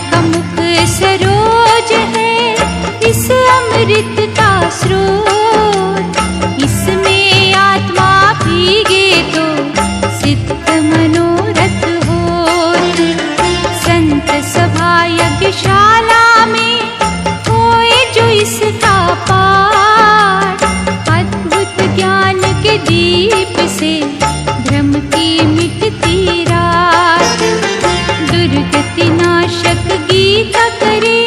जिसका मुख सरोज है, इस अमृत का स्रोत, इसमें आत्मा भीगे तो सिद्ध मनोरथ होत। संत सभा यज्ञशाला में होए जो इसका पाठ, अद्भुत ज्ञान के दीप से भ्रम की मिटती रात। दुर्गति नाशक गीता करे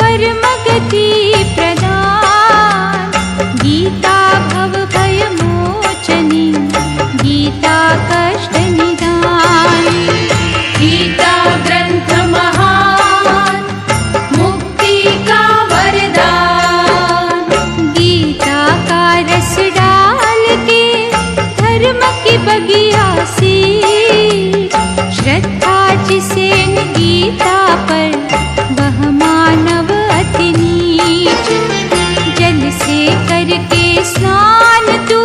परम गति प्रदान, गीता भव भय मोचनी, गीता कष्ट निदान। गीता ग्रंथ महान, मुक्ति का वरदान। गीता का रस डाल के धर्म की बगिया सी, श्रद्धा जिसे गीता पर वह मानव अति नीच। जल से करके स्नान तू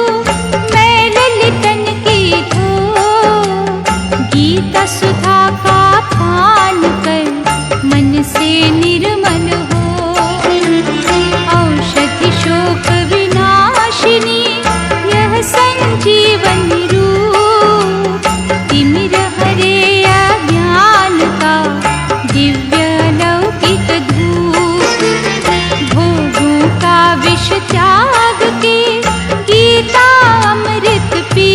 मैल लितन की धो, गीता सुधा का पान कर मन से निर्मल हो। औषधि शोक विनाशिनी यह संजीवनी रूप, तिमिर हरे अज्ञान का दिव्य लौकिक धूप। भोगों का विष त्याग के गीता अमृत पी,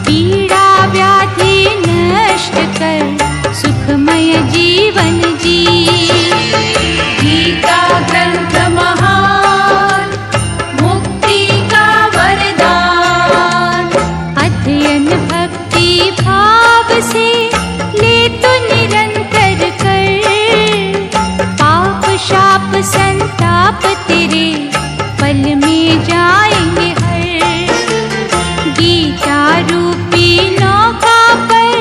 पीड़ा व्याधि नष्ट कर सुखमय जीवन जी। गीता ग्रंथ महान, मुक्ति का वरदान। अध्ययन भक्ति भाव से ले तो निरंतर कर, पाप शाप संताप तेरे पल में जाएंगे हर। गीता रूपी नौका पर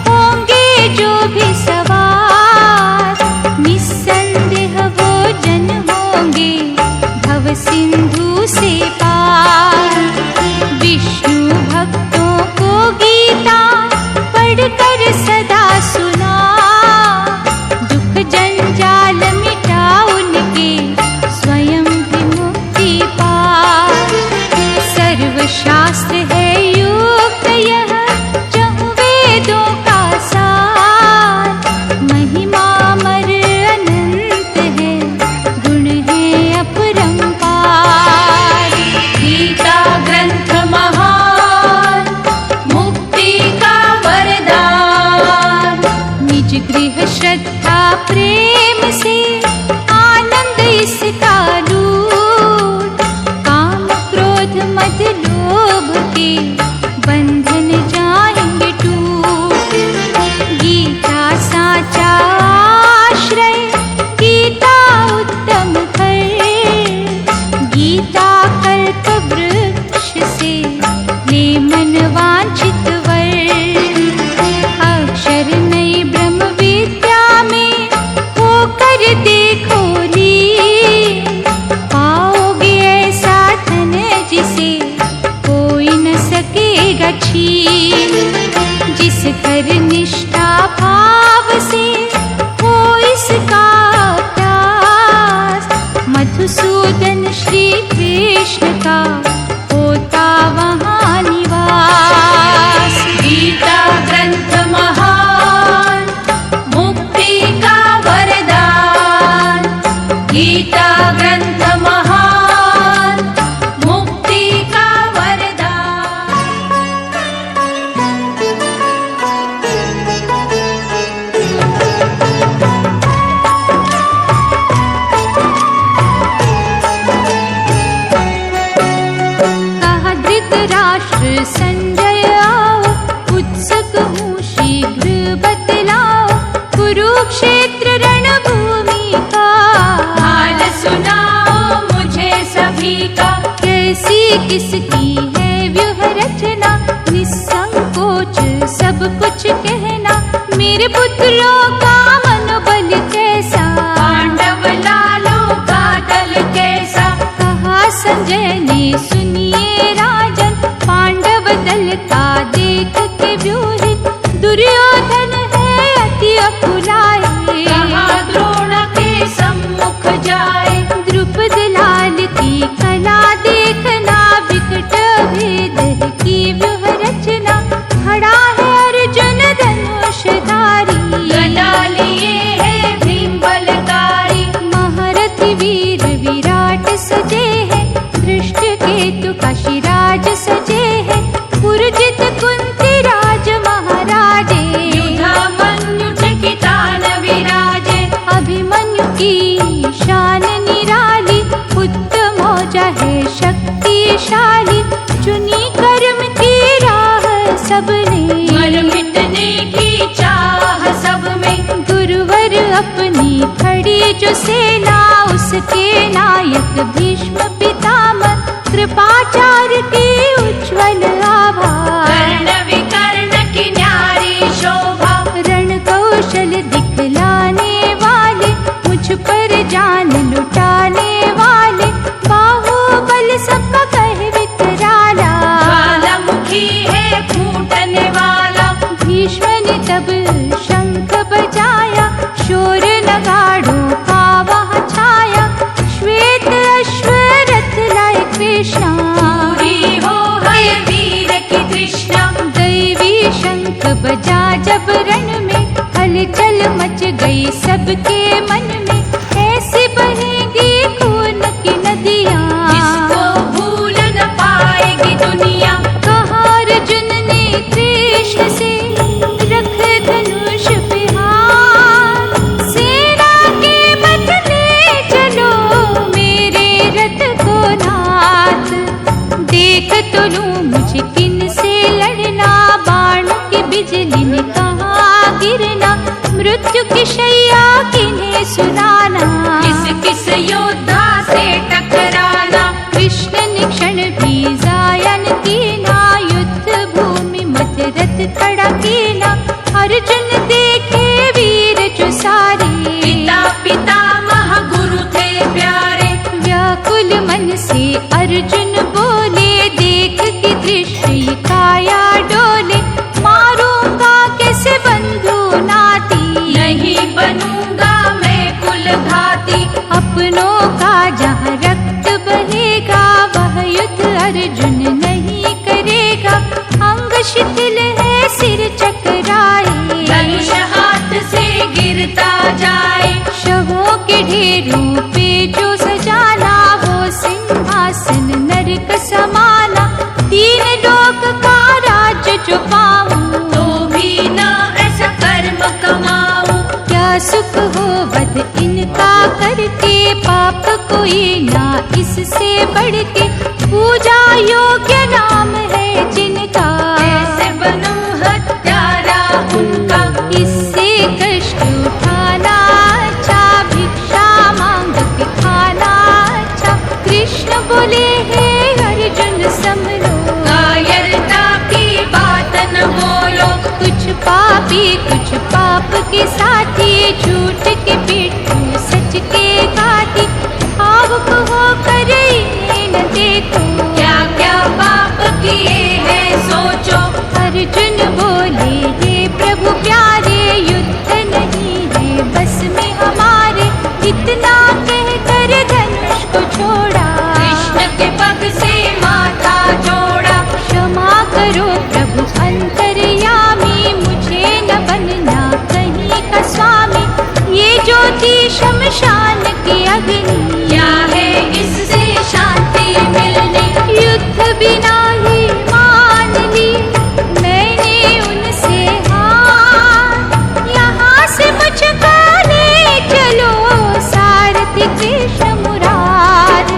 होंगे जो भी सवार, निस्संदेह वो जन होंगे भव सिंधु से पार। विष्णु भक्तों को गीता पढ़कर सदा सुना, दुख जंजाल मिटा उनके स्वयं भी मुक्ति पा। सर्वशास्त्र है युक्त यह चहुँ वेदों का सार, महिमा मर अनंत है, गुण है अपरंपार। गीता ग्रंथ महान, मुक्ति का वरदान। निज गृह श्रद्धा प्रेम से आनंद इसका लूट, काम क्रोध मद लोभ के बंधन जाएंगे टूट। गीता साचा आश्रय, गीता उत्तम घर, गीता कल्प वृक्ष से ले मन वांछित वर। अक्षर नई ब्रह्म विद्या में होकर देखो लीन, पाओगे ऐसा धन जिसे कोई न सकेगा छीन। जिस घर निष्ठा भाव से हो इसका अभ्यास, मधुसूदन श्री कृष्ण का होता वहाँ निवास। गीता ग्रंथ महान, मुक्ति का वरदान। गीता ग्रंथ महान, मुक्ति का वरदान। कहा धृतराष्ट्र संजय आओ, उत्सुक हूँ शीघ्र बतलाओ, कुरुक्षेत्र रणभूमि का हाल सुनाओ मुझे सभी का। कैसी किसकी है व्यूह रचना, निस्संकोच सब कुछ कहना। मेरे पुत्रों का मनोबल कैसा, पांडव लालों का दल कैसा। कहा संजय ने सुनिए राजन, पांडव दल का देख के व्यूहित दुर्योधन है अति अकुलाए। अपनी खड़ी जो सेना, उसके नायक भीष्म पितामह, कृपाचार्य की उज्ज्वल आभा। कर्ण विकर्ण की न्यारी शोभा, रण कौशल दिखलाने वाले, मुझ पर जान लुटाने वाले, बाहुबल सबका कह विकराला। ज्वालामुखी है फूटने वाला, भीष्म ने तब शंख बजाया, शोर नगाड़ों का वहाँ छाया। श्वेत अश्व रथ लाए कृष्णा, पूरी हो है वीर की तृष्णा। दैवी शंख बजा जब रण में, हलचल मच गई सबके मन में। ऐसी बहेगी खून की नदियाँ, जिसको भूल न पाएगी दुनिया। कहा अर्जुन ने कृष्ण से, रख धनुष पे हाथ, सेना के मत ले चलो मेरे रथ को नाथ। देख तो लूं मुझे किन से लड़ना, बाण की बिजली ने कहाँ गिरना। मृत्यु की शैया किन्हें सुनाना, किस किस योद्धा से टकराना। कृष्ण ने क्षण भी जायन कीना, युद्ध भूमि मध्य रथ खड़ा कीना। अर्जुन देखे वीर जो सारे, पिता पितामह गुरु थे प्यारे। व्याकुल मन से अर्जुन बोले, देख की दृष्टि काया डोले। मारूंगा कैसे बंधु नाती, नहीं बनूंगा मैं कुलघाती। अपनों का जहाँ रक्त बहेगा, वह युद्ध अर्जुन नहीं करेगा। अंग शिथिल है सिर चकराए, धनुष हाथ से गिरता जाए। शवों के ढेरों पे जो सजाना, वो सिंहासन नरक समाना। तीन लोक का राज्य जो पाऊं, तो भी न ऐसा कर्म कमाऊं। क्या सुख हो वध इनका करके, पाप कोई ना इससे बढ़ के। पूजा योग्य नाम है जिनका, कैसे बनूं हत्यारा उनका। इससे कष्ट उठाना अच्छा, भिक्षा मांग के खाना अच्छा। कृष्ण बोले हे अर्जुन संभलो, कायरता की बात न बोलो। कुछ पापी कुछ पाप के साथी, झूठ के पिट्ठू सच के घाती। भावुक होकर इन्हें न देखो, क्या क्या पाप किए हैं सोचो। अर्जुन बोले हे प्रभु प्यारे, युद्ध नहीं है बस में हमारे। इतना कहकर धनुष को छोड़ा, कृष्ण के पग से माथा जोड़ा। क्षमा करो प्रभु अंतर्यामी, मुझे न बनना कहीं का स्वामी। ये ज्योति शमशान की अग्नि, क्या है इससे शांति मिलनी। युद्ध बिना ही मान ली मैंने उनसे हार। यहाँ से मुझको ले चलो सारथी कृष्ण मुरार।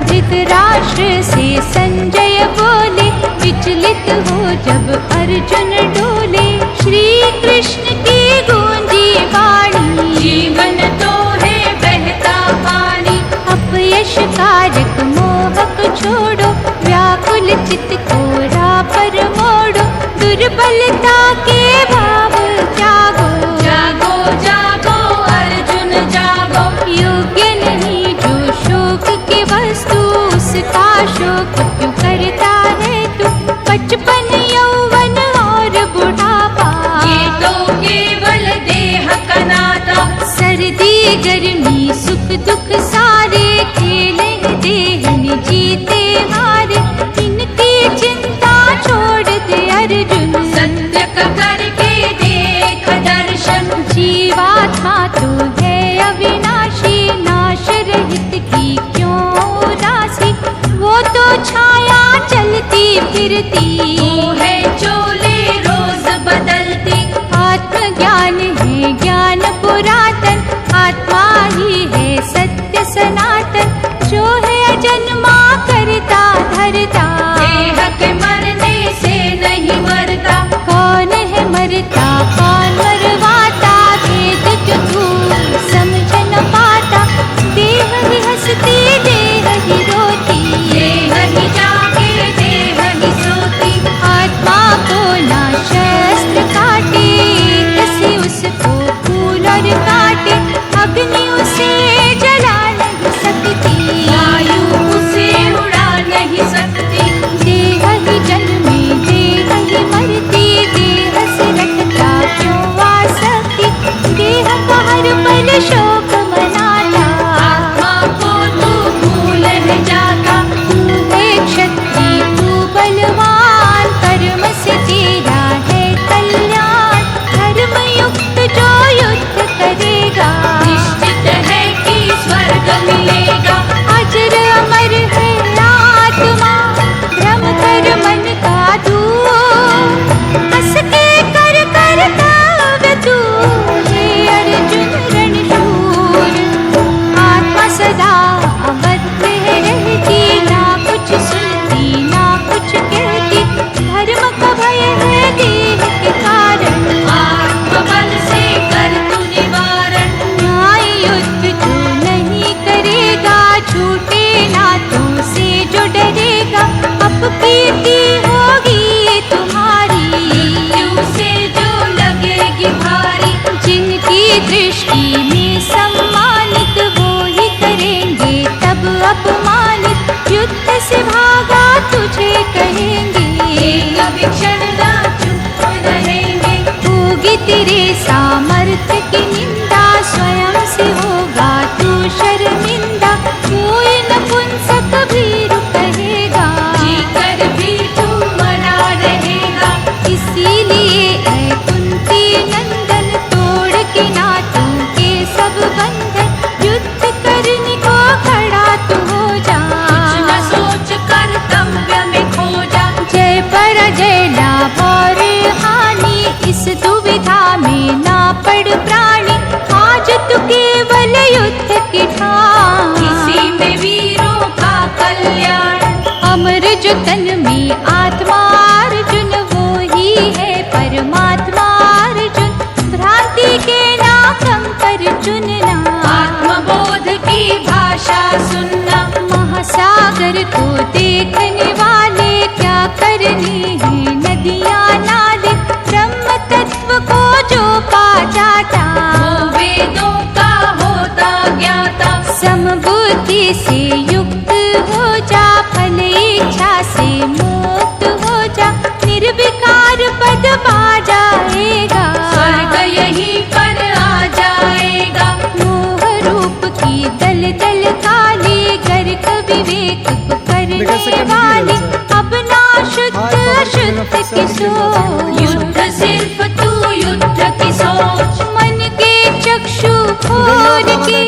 धृतराष्ट्र से संजय बोले, विचलित हो जब अर्जुन डोले। श्री कृष्ण की गूंजी वाणी, जीवन तो है बहता पानी। अपयश कारक मोहक छोड़ो, व्याकुल चित्त को राह पर मोड़ो। दुर्बलता के भाव त्यागो, जागो जागो अर्जुन जागो। योग्य नहीं जो शोक की वस्तु, उसका शोक क्यों करता है तू। बचपन यौवन और बुढ़ापा, ये तो केवल देह का नाता। सर्दी गर्मी सुख दुख सारे, खेले देह ने जीते हारे। इनकी चिंता छोड़ दे अर्जुन, सत्य का करके देख दर्शन। जीवात्मा तो है अविनाशी, नाश रहित की क्यों उदासी। वो तो छाया चलती फिरती, वो है चोले रोज बदलती। आत्मज्ञान है ज्ञान पुरातन, आत्मा ही है सत्य सनातन। जो है अजन्मा करता धरता, देह के मरने से नहीं मरता। कौन है मरता कौन मरवाता, भेद जो तू कर शोक मनाता। आत्मा को तू भूल न जाता। तू है क्षत्रिय तू बलवान, कर्म से तेरा है कल्याण। धर्म युक्त जो युद्ध करेगा, निश्चित है कि स्वर्ग मिलेगा। अजर अमर है आत्मा, भ्रम कर मन का दूर। हंस के कर कर्तव्य तू, हे अर्जुन रणशूर। आत्मा सदा अवध है रहती, ना कुछ सुनती ना कुछ कहती। धर्म का भय है देह के कारण, आत्मबल से कर तू निवारण। न्याय युद्ध जो नहीं करेगा, झूठे नातों से जो डरेगा। अपकीर्ति होगी तुम्हारी, मृत्यु से जो लगेगी भारी। जिनकी दृष्टि में सम्मानित वो ही करेंगे तब अपमानित। युद्ध से भागा तुझे कहेंगे, एक क्षण ना चुप रहेंगे। होगी तेरे सामर्थ्य की निंदा, स्वयं से होगा तू शर्मिंदा। कोई नपुंसक भीरु कहेगा, जीकर भी तू मरा रहेगा। इसीलिए ऐ कुंती नंदन, तोड़ के नातों के सब बंधन। युद्ध करने को खड़ा तू हो जा, कुछ न सोच कर्तव्य में खो जा। जय पराजय लाभ और हानि, इस दुविधा में ना पड़ प्राणी। आज तू केवल युद्ध की ठान, इसी में वीरों का कल्याण। अमर जो तन में आत्मा अर्जुन, वो ही है परमात्मा अर्जुन। भ्रांति के ना कंकर चुनना, आत्मबोध की भाषा सुनना। महासागर को देखने वाले क्या करने हैं नदियाँ नाले। ब्रह्म तत्व को जो पा जाता, वो वेदों का होता ज्ञाता। समबुद्धि से युक्त हो जा, फल इच्छा से मुक्त हो जा। निर्विकार पद पा जाएगा, स्वर्ग यहीं पर आ जाएगा। मोह रूप की दल दल काली, गर्क विवेक को करने वाली। अब ना शुद्ध अशुद्ध की सोच, युद्ध सिर्फ तू युद्ध की सोच। मन के चक्षु खोल के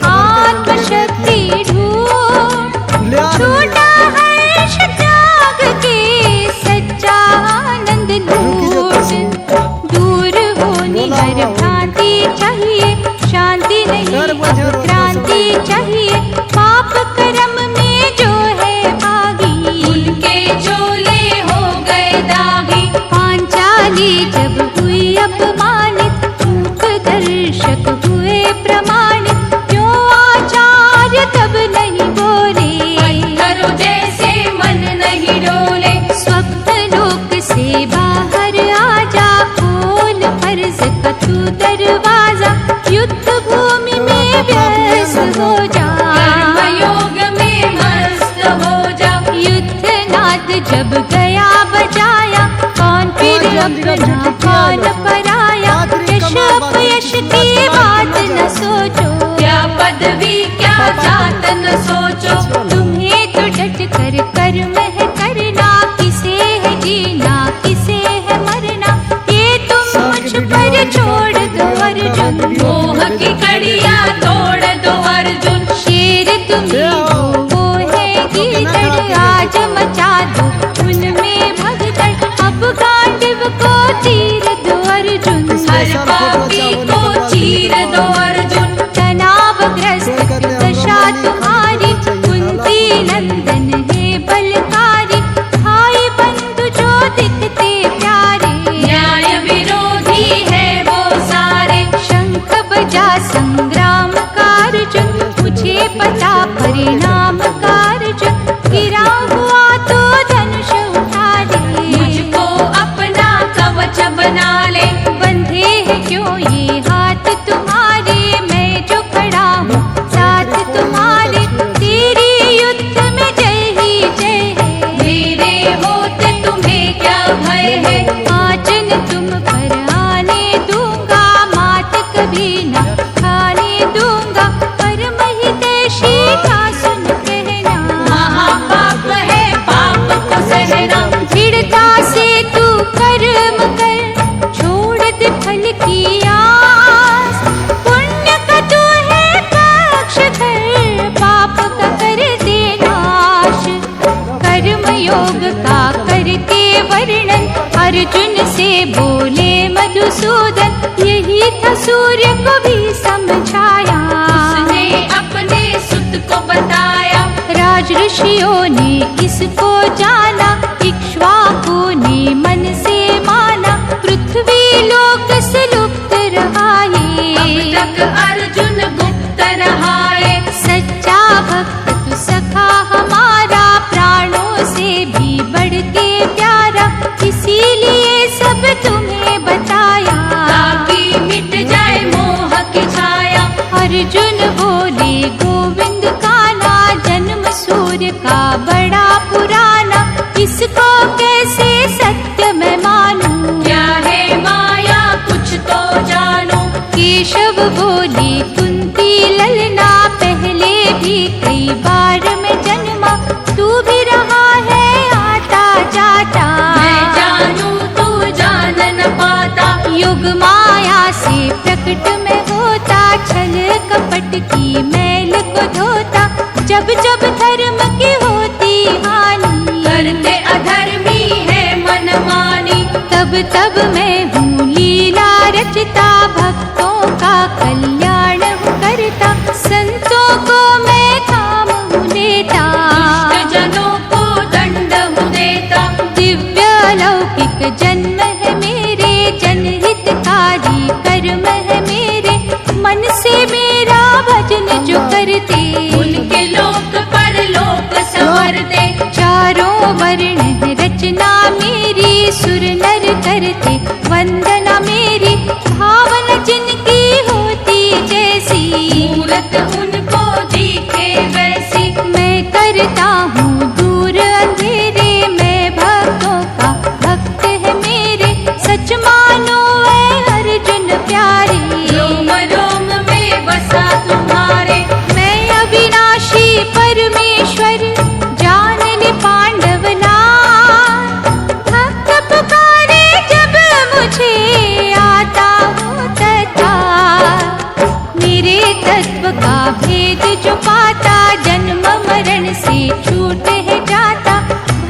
आत्मशक्ति ढूंढ। छूटा हर्ष त्याग के सच्चा आनंद लूट। दूर होनी हर भ्रांति चाहिए, शांति नहीं अब क्रांति चाहिए। पाप कर्म में जो है भागी, उनके चोले हो गए दागी। पांचाली जब हुई अपमानित, मूक दर्शक हुए प्रमाणित। क्यों आचार्य तब नहीं बोले, करो जैसे मन नहीं डोले। स्वप्न लोक से बाहर आजा। खोल फर्ज का तू दरवाजा, युद्ध भूमि में व्यस्त हो जा। कर्मयोग में मस्त हो जा। युद्ध नाद जब गया बजाया, कौन फिर अपना कौन पराया। यश अपयश की बात न सोचो, क्या पदवी क्या जात न सोचो। तुम्हें तो डट कर कर्म है करना। किसे है जीना किसे है मरना, ये तुम मुझ पर छोड़ दो अर्जुन। मोह की कड़ियाँ तोड़ दो अर्जुन। शेर तुम्हें वो है गीदड़, आज मचा दो उनमें भगदड़। अब गांडिव को तीर दो अर्जुन, हर पापी को चीर दो अर्जुन। तनावग्रस्त दशा तुम्हारी, कुंती अर्जुन से बोले मधुसूदन, यही था सूर्य को भी समझाया। उसने अपने सुत को बताया, राज ऋषियों ने इसको जाना, इक्ष्वाकु ने मन से माना, पृथ्वी लोक से लुप्त रहाए। अब तक अर्जुन गुप्त रहाए। सच्चा भक्त तू सखा हमारा, प्राणों से भी बढ़ के प्यारा, इसीलिए सब तुम्हें बताया, ताकि मिट जाए मोह की छाया। अर्जुन बोले गोविंद का ना, जन्म सूर्य का बड़ा पुराना, इसको कैसे सत्य मैं मानूं। क्या है माया कुछ तो जानो। केशव बोले कुंती ललना, पहले भी कई बार मैं जन्मा, तू भी रहा है आता जाता। मैं जानूं तू जान न पाता। युग माया से प्रकट में होता, छल कपट की मैल को धोता, जब जब धर्म की होती हानि, करते अधर्मी है मनमानी। तब तब मैं हूँ लीला रचता, भक्तों का कल्याण हूँ करता, संतों को मैं काम हूँ लेता, दुष्ट जनों को दंड हूँ देता। दिव्य लौकिक जन्म है मेरे, जनहितकारी कर्म है मेरे, मन से मेरा भजन जो करते, उनके लोक पर लोक संवरते। चारों वर्ण है रचना मेरी, सुर नर करते वंदना मेरी, भावना जिनकी होती जैसी, मूरत उनको दिखे वैसी। मैं करता हूँ दूर अंधेरे, मैं भक्तों का भक्त है मेरे, सच मानो ऐ अर्जुन प्यारे, रोम रोम में बसा तुम्हारे। मैं अविनाशी परमेश्वर, जान ले पांडव नाम, भक्त पुकारे जब मुझे आता हूँ तत्काल, मेरे तत्व का भेद जो पाता, जन्म मरण से छूट है जाता,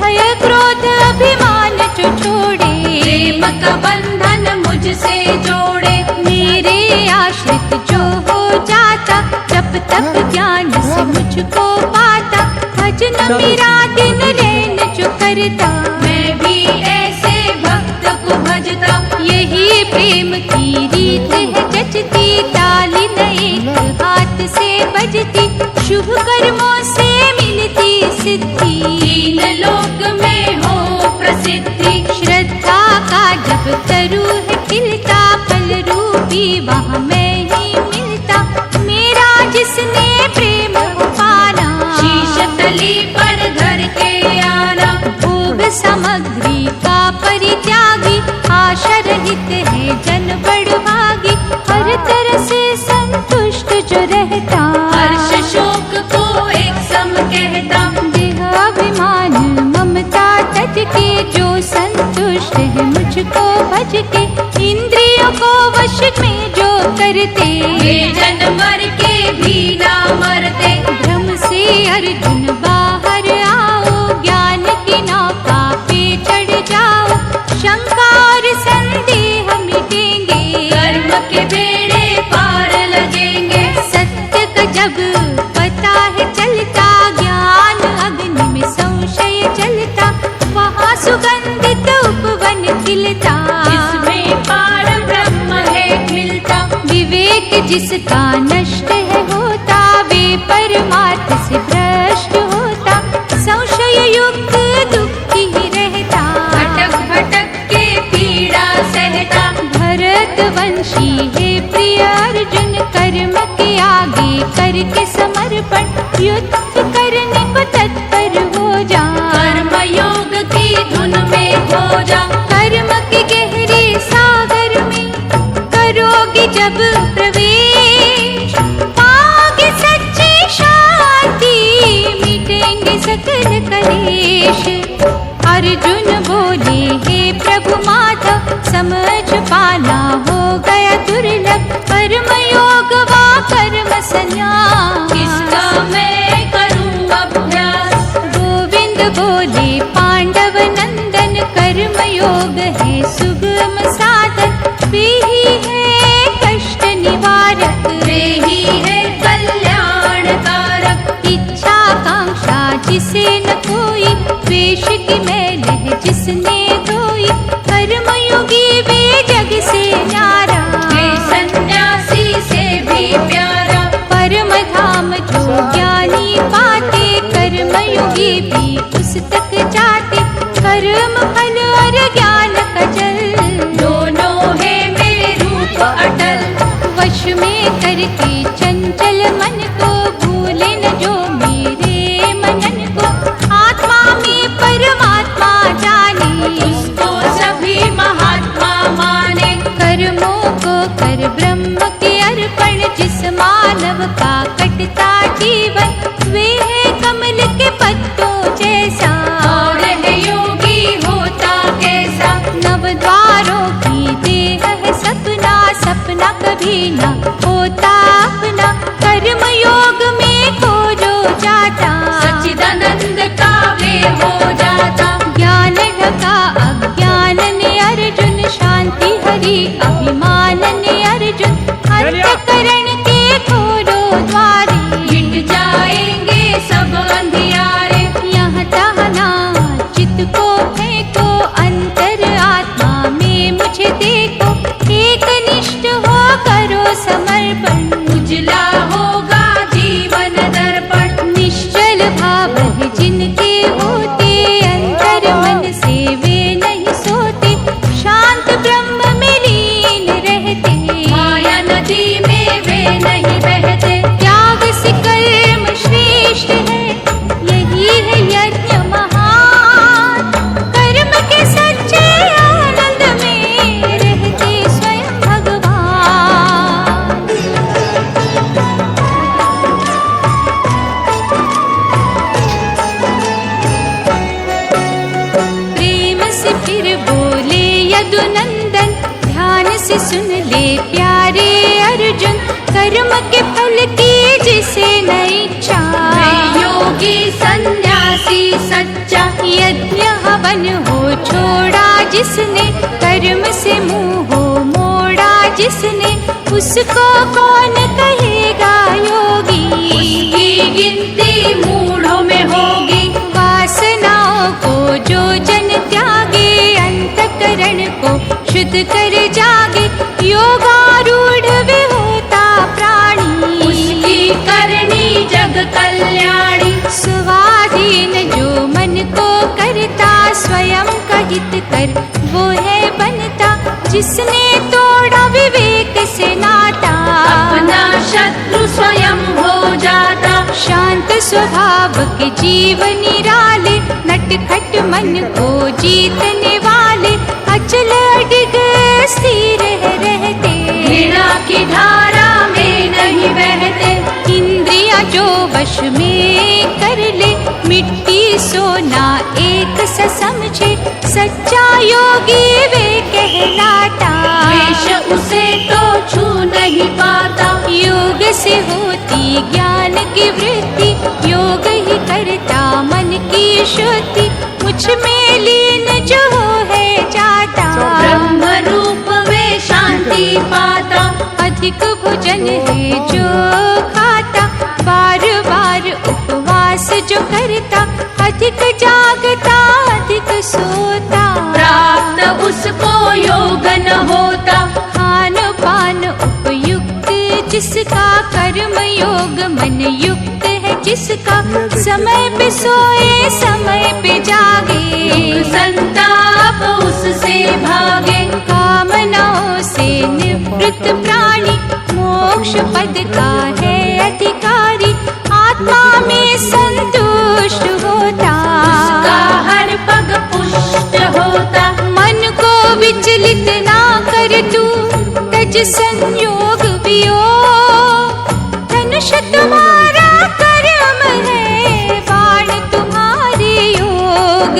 भय क्रोध अभिमान जो छोड़े, प्रेम का बंधन मुझसे जोड़े। मेरे आश्रित जो हो जाता, जब तक ज्ञान से मुझको पाता, भजन मेरा दिन रैन जो करता, मैं भी ऐसे भक्त को भजता। यही प्रेम की रीत है जचती, ताली न एक हाथ से बजती, शुभ कर्मों से मिलती सिद्धि, तीन लोक में हो प्रसिद्धि। श्रद्धा का जब तरु है खिलता, फल रूपी वहाँ मैं ही मिलता, मेरा जिसने प्रेम को पाना, शीश तली पर धर के आना। भोग सामग्री का परित्यागी, आशा रहित है जन बड़ भागी, हर तरह से संतुष्ट जो रहता, हर्ष शोक को एक सम कहता। देहाभिमान ममता तज के, जो संतुष्ट है मुझको भज के, इंद्रियों को वश में जो करते, वे जन मर के भी ना मरते। भ्रम से अर्जुन बाहर आओ, ज्ञान की नौका पे चढ़ जाओ, शंका और संदेह मिटेंगे, कर्म के बेड़े पार लगेंगे। सत्य का जब पता है चलता, ज्ञान अग्नि में संशय जलता, वहाँ सुगंधित उपवन खिलता, जिसमें पार ब्रह्म है मिलता। विवेक जिसका नष्ट है होता, वे परमार्थ से भ्रष्ट होता, संशय युक्त दुखी ही रहता, भटक भटक के पीड़ा सहता। भरत वंशी है प्रिय अर्जुन, कर्म के आगे करके समर्पण, युद्ध करने को तत्पर हो जा, कर्म योग की धुन में खो जा। कर्म के गहरे सागर में करोगे जब प्रवेश, पाओगे सच्ची शांति, मिटेंगे सकल कलेश। अर्जुन बोले हे प्रभु माधव, समझ पाना हो गया दुर्लभ, कर्म योग वा कर्म संन्यास, किसका मैं करूं अभ्यास। गोविंद बोले पांडव नंदन, कर्म योग है जिसे न कोई द्वेष की मैल है जिसने धोई। कर्मयोगी वे जग से न्यारा, वे सन्यासी से भी प्यारा। परम धाम जो ज्ञानी पाते, कर्मयोगी भी उस तक जाते। कर्म फल और ज्ञान का जल, दोनों है मेरे रूप अटल। वश में करके चंचल मन को, भूले न जो मेरे मनन को। आत्मा में परमात्मा जाने, उसको सभी महात्मा माने। कर्मों को कर ब्रह्म के अर्पण, जिस मानव का कटता जीवन वे है कमल के पत्तों जैसा। और है योगी होता कैसा। नव द्वारों की देह है सपना, सपना कभी न होता अपना। कर्म योग में खो जो जाता, सच्चिदानंद का वे हो जाता। ज्ञान ढका अज्ञान ने अर्जुन, शांति हरि अभिमान ने अर्जुन। अंतःकरण के खोलो द्वारे, मिट जाएंगे सब अंधियारे। यहाँ तहना चित्त को फेंको, अंतर आत्मा में मुझे देखो। एक निष्ठ हो करो समर्पण, उजला होगा जीवन दर्पण। निश्चल भाव है जिनके होते, अंतर मन से वे नहीं सोते। शांत ब्रह्म में लीन रहते, माया नदी में वे नहीं बहते। त्याग से कर्म श्रेष्ठ है, यही है यज्ञ महान। कर्म के सच्चे आनंद में रहते स्वयं भगवान। प्रेम से फिर बोले यदुनंदन, ध्यान से सुन ले प्यारे अर्जुन। कर्म के फल की जिसे न इच्छा, वे योगी सन्यासी सच्चा। यज्ञ हवन हो छोड़ा जिसने, कर्म से मुंह हो मोड़ा जिसने। उसको कौन कहेगा योगी, उसकी गिनती मूढ़ों में होगी। वासनाओं को जो जन त्यागे, अंतःकरण को शुद्ध कर जागे। योगारूढ़ वे होता प्राणी, उसकी करनी जग कल्याणी। स्वाधीन जो मन को करता, स्वयं का हित कर वो है बनता। जिसने तोड़ा विवेक से नाता, अपना शत्रु स्वयं हो जाता। शांत स्वभाव के जीव निराले, नटखट मन को जीतने वाले। अचल अडिग स्थिर रहते, घृणा की धारा में नहीं बहते। इंद्रियां जो वश में कर ले, मिट्टी सोना एक सा समझे। सच्चा योगी वे कहलाता, वेश उसे तो छू नहीं पाता। योग से होती ज्ञान की वृद्धि, योग ही करता मन की शुद्धि। मुझ में लीन जो है जाता, ब्रह्म रूप वे शांति पाता। अधिक भोजन है जो खाता, बार बार उपवास जो करता। अधिक जागता अधिक सोता, प्राप्त उसको योग न होता। खान पान उपयुक्त जिसका, कर्म योग मन युक्त है जिसका। समय पे सोए समय पे जागे, संताप उससे भागे। कामनाओं से निवृत्त प्राणी, मोक्ष पद का है अधिकारी। आत्मा में संतुष्ट होता, उसका हर पग पुष्ट होता। मन को विचलित ना कर तू, तज संयोग वियोग। धनुष तुम्हारा कर्म है, बाण तुम्हारे योग।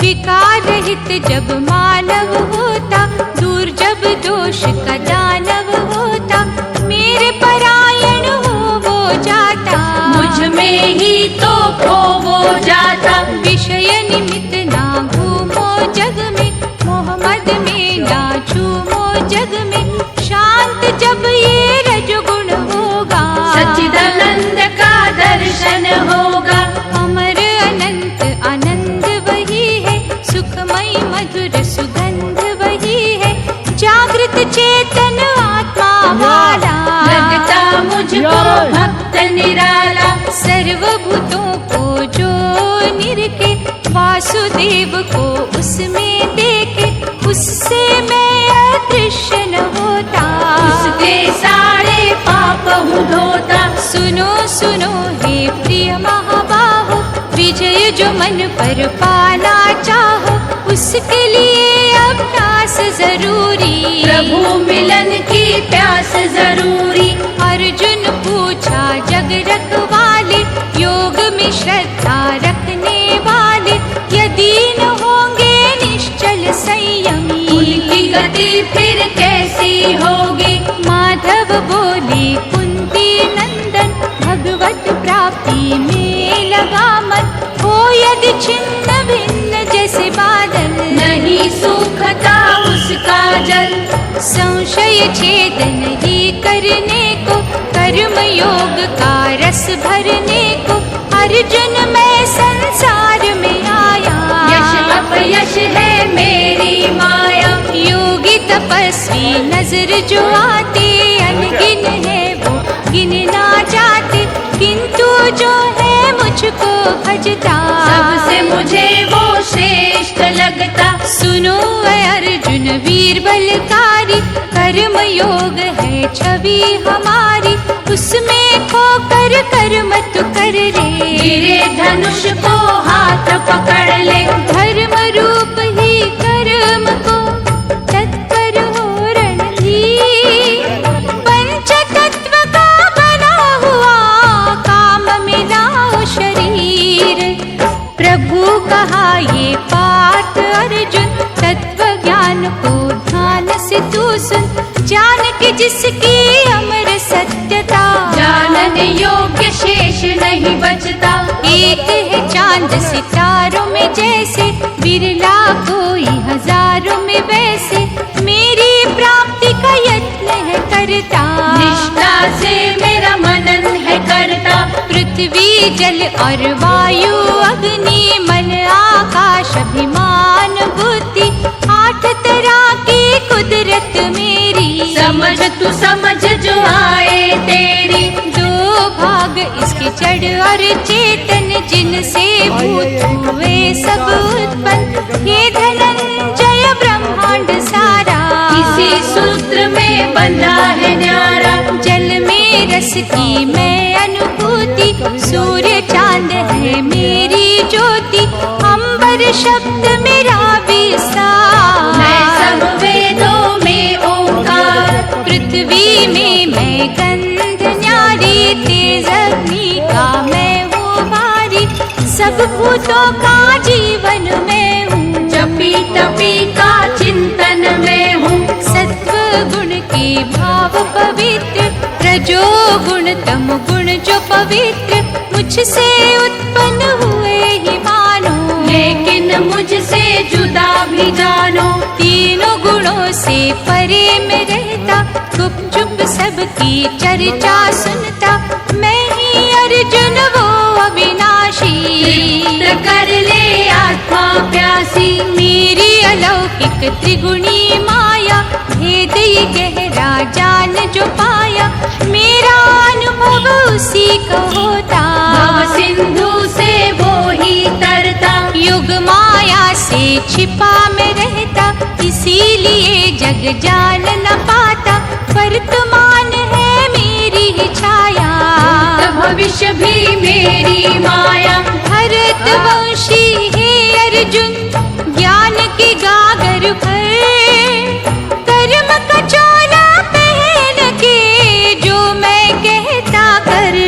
विकार रहित जब मानव होता, दूर जब दोष का दानव होता। मेरे परायण हो वो जाता, मुझ में ही तो खो वो जाता। विषय निमित्त ना घूमो जग में, मोहम्मद में ना झूमो जग में। शांत जब ये रजगुण होगा, सच्चिदानंद का दर्शन होगा। अमर ढोता। सुनो सुनो हे प्रिय महाबाहो, विजय जो मन पर पाना चाहो, उसके लिए अभ्यास जरूरी। प्रभु मिलन की प्यास जरूरी। अर्जुन पूछा जग रखवाले, योग में श्रद्धा रखने वाले, यदि न होंगे निश्चल संयमी, उनकी गति फिर कैसी होगी। माधव बोले कुंती नंदन, भगवत प्राप्ति में लगा मन, हो यदि छिन्न भिन्न जैसे बादल, नहीं सूखता उसका जल। संशय छेदन ही करने को, कर्म योग का रस भरने को, अर्जुन मैं संसार में आया। यश अपयश है मेरी माया। योगी तपस्वी नजर जो आते, अनगिन है वो गिन ना जाते, किंतु जो है मुझको भजता, सबसे मुझे वो श्रेष्ठ लगता। सुनो ऐ अर्जुन वीर बलकारी, कर्म योग है छवि हमारी, उसमें खोकर कर्म तू कर ले। गिरे धनुष को हाथ पकड़ ले। धर्म रूप ही कर्म को तत्पर हो रणधीर, पंच तत्व का बना हुआ काम मिलाओ शरीर। प्रभु कहा ये पाठ अर्जुन, तत्व ज्ञान को ध्यान से तू सुन, जान के जिसकी अमर सत्यता, जानने योग्य शेष नहीं बचता। एक है चांद सितारों में जैसे, बिरला कोई हजारों में वैसे, मेरी प्राप्ति का यत्न है करता, निष्ठा से मेरा मनन है करता। पृथ्वी जल और वायु अग्नि मन आकाश अभिमान बुद्धि, 8 तरह की कुदरत मेरी, समझ तू समझ जो आए तेरी। 2 भाग इसके जड़ और चेतन, जिनसे भूत हुए सब उत्पन्न, हे धनंजय ब्रह्मांड सारा, इसी सूत्र में बंधा है न्यारा। जल में रस की मैं अनुभूति, सूर्य चांद है मेरी ज्योति, अंबर शब्द मेरा विस्तार, मैं सब वेदों में ओंकार। पृथ्वी में मैं गंध न्यारी, तेज अग्नि का मैं हूँ भारी, सब भूतों का जीवन में हूँ, जपी तपी का चिंतन में हूँ। सत्व गुण के भाव पवित्र, रजो गुण तम गुण जो पवित्र, मुझसे उत्पन्न हुए ही मानो, लेकिन मुझसे जुदा भी जानो। तीनों गुणों से परे में रहता, गुप चुप सबकी चर्चा सुनता, मैं ही अर्जुन वो अविनाशी, तृप्त कर ले आत्मा प्यासी। मेरी अलौकिक त्रिगुणी माया, भेद ये गहरा जान जो पाया, मेरा अनुभव उसी को होता, भव सिंधु से वो ही तरता। युग माया से छिपा में रहता, इसीलिए जग जान न पाता, वर्तमान है मेरी ही छाया, भविष्य भी मेरी माया। भरतवंशी हे अर्जुन, ज्ञान की गागर भर, कर्म का चोला पहन के जो मैं कहता कर।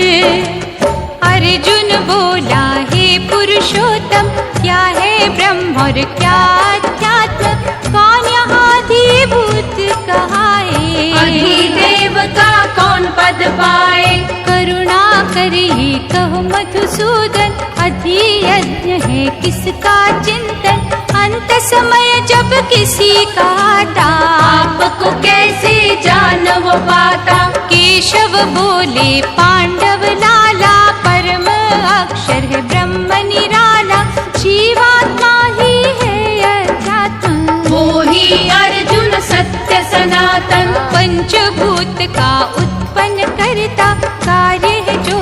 अर्जुन बोला हे पुरुषोत्तम, क्या है ब्रह्म और क्या अध्यात्म, कौन यहाँ अधिभूत कहाए, अधिदेव का कौन पद पाए। करुणा करिए कहो मधुसूदन, अधियज्ञ है किसका चिंतन, अंत समय जब किसी का आता, आपको कैसे जान वो पाता। केशव बोले पांडव लाला, परम अक्षर है ब्रह्म निराला, जीवात्मा ही है अध्यात्म, वो ही अर्जुन सत्य सनातन। पंचभूत का उत्पन्न करता, कार्य है जो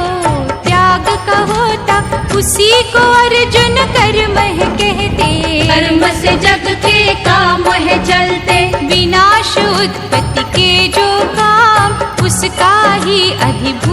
त्याग का होता, उसी को अर्जुन कर्म है कहते, कर्म से जग के काम है चलते। विनाश उत्पत्ति के जो काम, उसका ही अधिभूत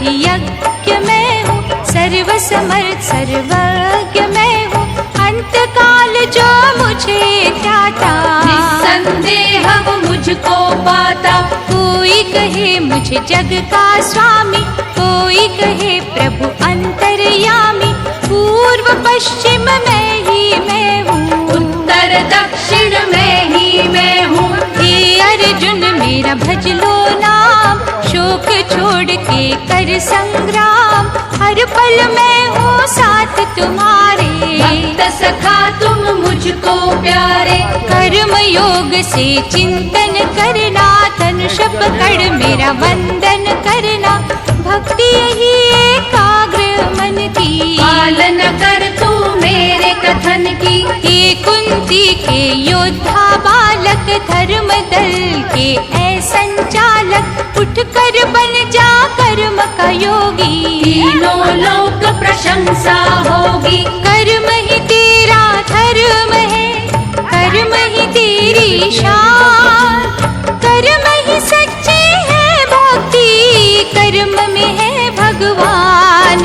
यज्ञ मैं हूँ, सर्व समर्थ सर्वज्ञ मैं हूँ, अंत काल जो मुझे ध्याता, निस्संदेह वो मुझको पाता। कोई कहे मुझे जग का स्वामी, कोई कहे प्रभु अंतर्यामी, पूर्व पश्चिम मैं हूँ, उत्तर दक्षिण मैं ही मैं हूँ। हे अर्जुन मेरा भज लो नाम, शोक छोड़ के कर संग्राम, हर पल मैं हूँ साथ तुम्हारे, भक्त सखा तुम मुझको प्यारे। कर्म योग से चिंतन करना, धनुष पकड़ मेरा वंदन करना, भक्ति यही एकाग्र मन की, पालन कर तू मेरे कथन की। हे कुंती के योद्धा बालक, धर्म दल के ऐ संचालक, उठ कर बन जा कर्म का योगी, तीनों लोक प्रशंसा होगी। कर्म ही तेरा धर्म है, कर्म ही तेरी शान, कर्म ही सच्ची है भक्ति, कर्म में है भगवान।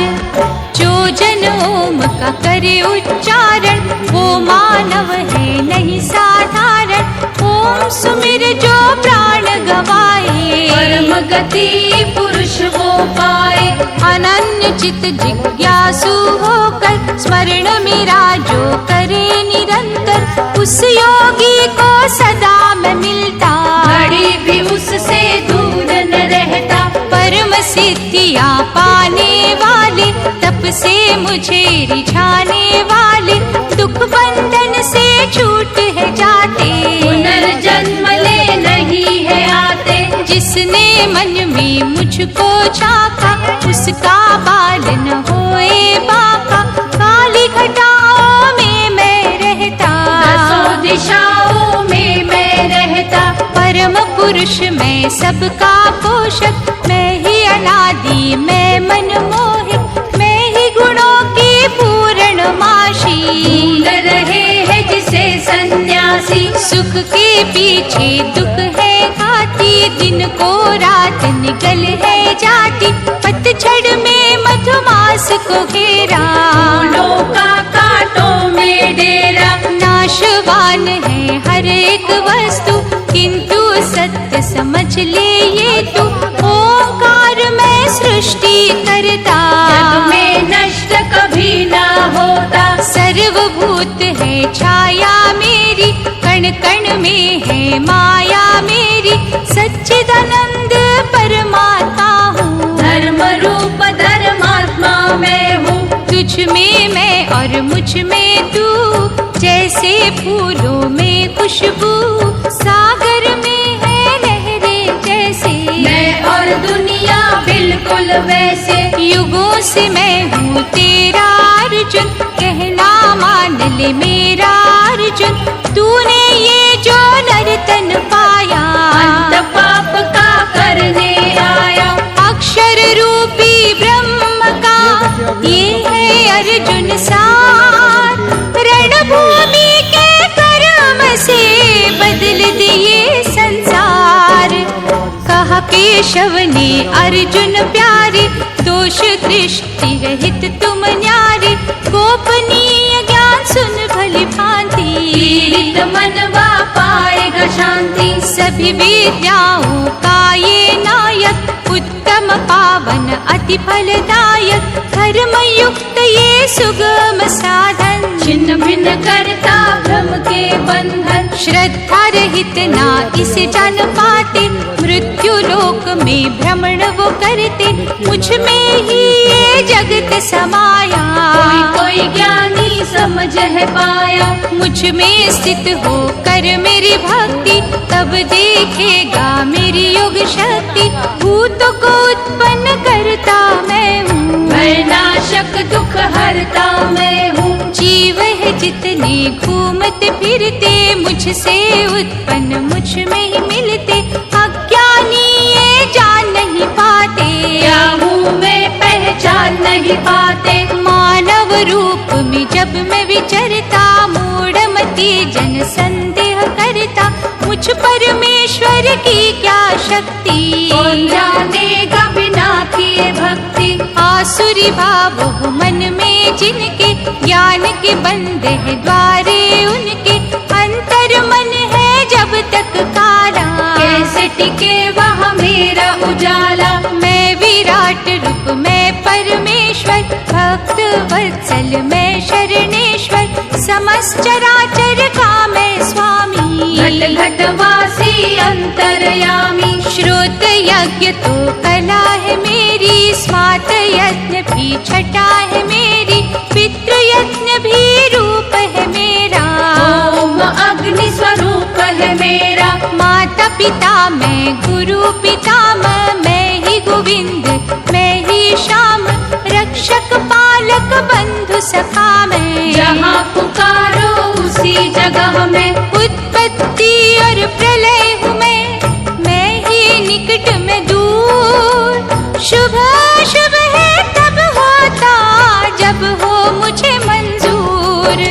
जो जन ओम का करे उच्चारण, वो मानव है नहीं साधारण, ओम सुमिर जो प्राण गवाए, परम गति पुरुष वो पाए। अनन्य चित जिज्ञासु होकर, स्मरण मेरा जो करे निरंतर, उस योगी को सदा मैं मिलता, घड़ी भी उससे दूर न रहता। परम सिद्धियाँ पाने वाले, तप से मुझे रिझाने वाले, दुख बंधन से छूट है जाते, पुनर्जन्म ले नहीं है आते। जिसने मन में मुझको झांका, उसका बाल न होए बाका, काली घटाओं में मैं रहता, दसों दिशाओं में मैं रहता। परम पुरुष मैं सबका पोषक, मैं ही अनादि मैं मनमोहक, मैं ही गुणों की पूर्णमाशी, भूल रहे हैं जिसे सन्यासी। सुख के पीछे दुख है घाती, दिन को रात निकल है जाती, पतझड़ में मधुमास को घेरा, फूलों का कांटों में डेरा। नाशवान है हर एक वस्तु, किंतु सत्य समझ ले ये तू, ओंकार में सृष्टि करता, जग में नष्ट कभी ना होता। सर्वभूत है छाया मेरी, कण कण में है माया मेरी, सच्चिदानंद परमात्मा हूँ, धर्म रूप धर्मात्मा मैं हूँ। तुझ में मैं और मुझ में तू, जैसे फूलों में खुशबू, सागर में है लहरें जैसे, मैं और दुनिया बिल्कुल वैसे। युगों से मैं हूँ तेरा अर्जुन, कहना मान ले मेरा अर्जुन, तूने ये जो नर्तन पाया, अंत पाप का करने आया। अक्षर रूपी ब्रह्म का ये है अर्जुन सार, रणभूमि के कर्म से बदल दिए संसार, कहा केशव ने अर्जुन प्यारे, दोष दृष्टि रहित तुम न्यारे, गोपनीय ज्ञान सुन भली भांति, पीड़ित मनवा पाएगा शांति। सभी विद्याओं का ये नायक, उत्तम पावन अति फलदायक, धर्म युक्त ये सुगम साधन, छिन्न भिन्न करता भ्रम के बंधन। श्रद्धा रहित ना इसे जान पाते, मृत्यु लोक में भ्रमण वो करते, मुझ में ही ये जगत समाया, कोई कोई ज्ञानी समझ है पाया। मुझ में स्थित हो कर मेरी भक्ति, तब देखेगा मेरी योग शक्ति, भूतों को उत्पन्न करता मैं हूँ, मैं नाशक दुख हरता मैं हूँ। जीव है जितने घूमते फिरते, मुझसे उत्पन्न मुझ में ही मिलते, अज्ञानी ये जान नहीं पाते, क्या हूँ मैं पहचान नहीं पाते। मानव रूप में जब मैं विचरता, मूढ़मति जन संदेह करता, मुझ परमेश्वर की क्या शक्ति, कौन जानेगा बिना किए भक्ति। आसुरी भाव हो मन में जिनके, ज्ञान के बंद है द्वारे उनके, अंतर मन है जब तक काला, कैसे टिके वह मेरा उजाला। मैं विराट रूप मैं परमेश्वर, भक्त वत्सल मैं शरणेश्वर, समस्त चराचर का मैं स्वामी, घट घट वासी अंतर्यामी। श्रोत यज्ञ तो कला है मेरी, स्मार्त यज्ञ भी छटा है मेरी, पितृ यज्ञ भी रूप है मेरा, ओम अग्नि स्वरूप है मेरा। माता पिता मैं गुरु पितामह, मैं ही गोविंद मैं ही श्याम, रक्षक पालक बंधु सखा मैं, जहाँ पुकारो उसी जगह में, उत्पत्ति और प्रलय हूँ मैं ही निकट में दूर, शुभ शुभ है तब होता जब हो मुझे मंजूर,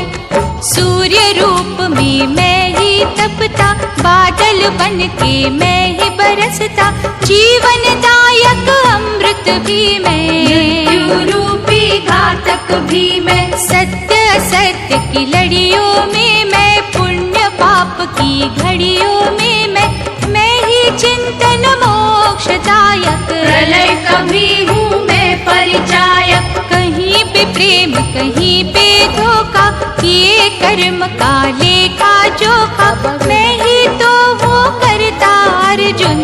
सूर्य रूप में मैं ही तपता, बादल बन के मैं ही बरसता, जीवन दायक अमृत भी मैं, रूपी घातक भी मैं, सत्य असत्य की लड़ियों में मैं, पुण्य पाप की घड़ियों में मैं ही चिंतन मोक्षदायक, प्रलय कभी हूँ मैं परिचायक, कहीं पे प्रेम कहीं पे धोखा, किए कर्म का लेखा जोखा, मैं ही तो हूँ करता अर्जुन,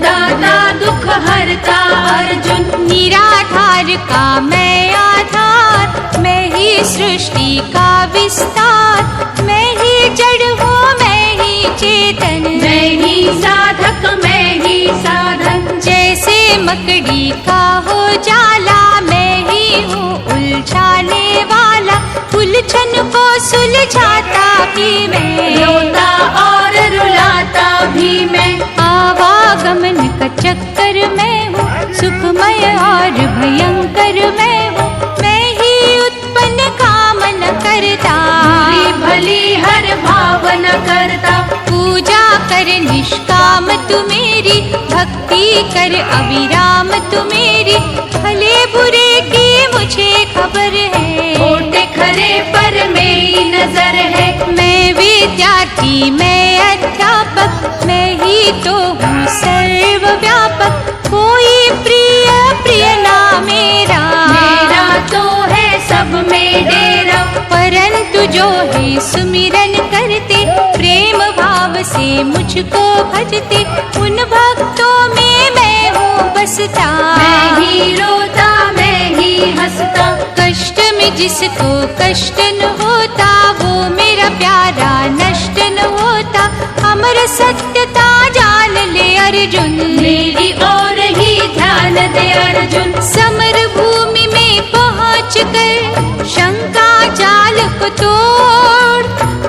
दाता दुख हरता अर्जुन, निराधार का मैं आधार, मैं ही सृष्टि का विस्तार, मैं ही जड़ हूँ मैं ही चेतन, मैं ही साधक मैं ही साधन, जैसे मकड़ी का हो जाला, मैं ही हूँ उलझाने वाला, उलझन को सुलझाता भी मैं, रोता और रुलाता भी मैं, आवागमन का चक्कर मैं हूँ, सुखमय और भयंकर मैं हूँ, मैं ही उत्पन्न कामना करता, बुरी भली हर भावना करता, पूजा कर निष्काम तू मेरी, भक्ति कर अविराम तू मेरी, भले बुरे की मुझे खबर है, खोटे खरे पर मेरी नजर है, मैं विद्यार्थी मैं अध्यापक, मैं ही तो हूँ सर्वव्यापक, कोई प्रिय प्रिय ना मेरा, मेरा तो है सब में डेरा, परंतु जो है सुमिरन करते, प्रेम भाव से मुझको भजते, उन भक्तों में मैं हूँ बसता, मैं ही रोता मैं ही हंसता, कष्ट में जिसको कष्ट न होता, वो मेरा प्यारा नष्ट न होता, अमर सत्यता जान ले अर्जुन, मेरी ओर ही ध्यान दे अर्जुन, समर भूमि में पहुँच कर शंका जाल को तोड़,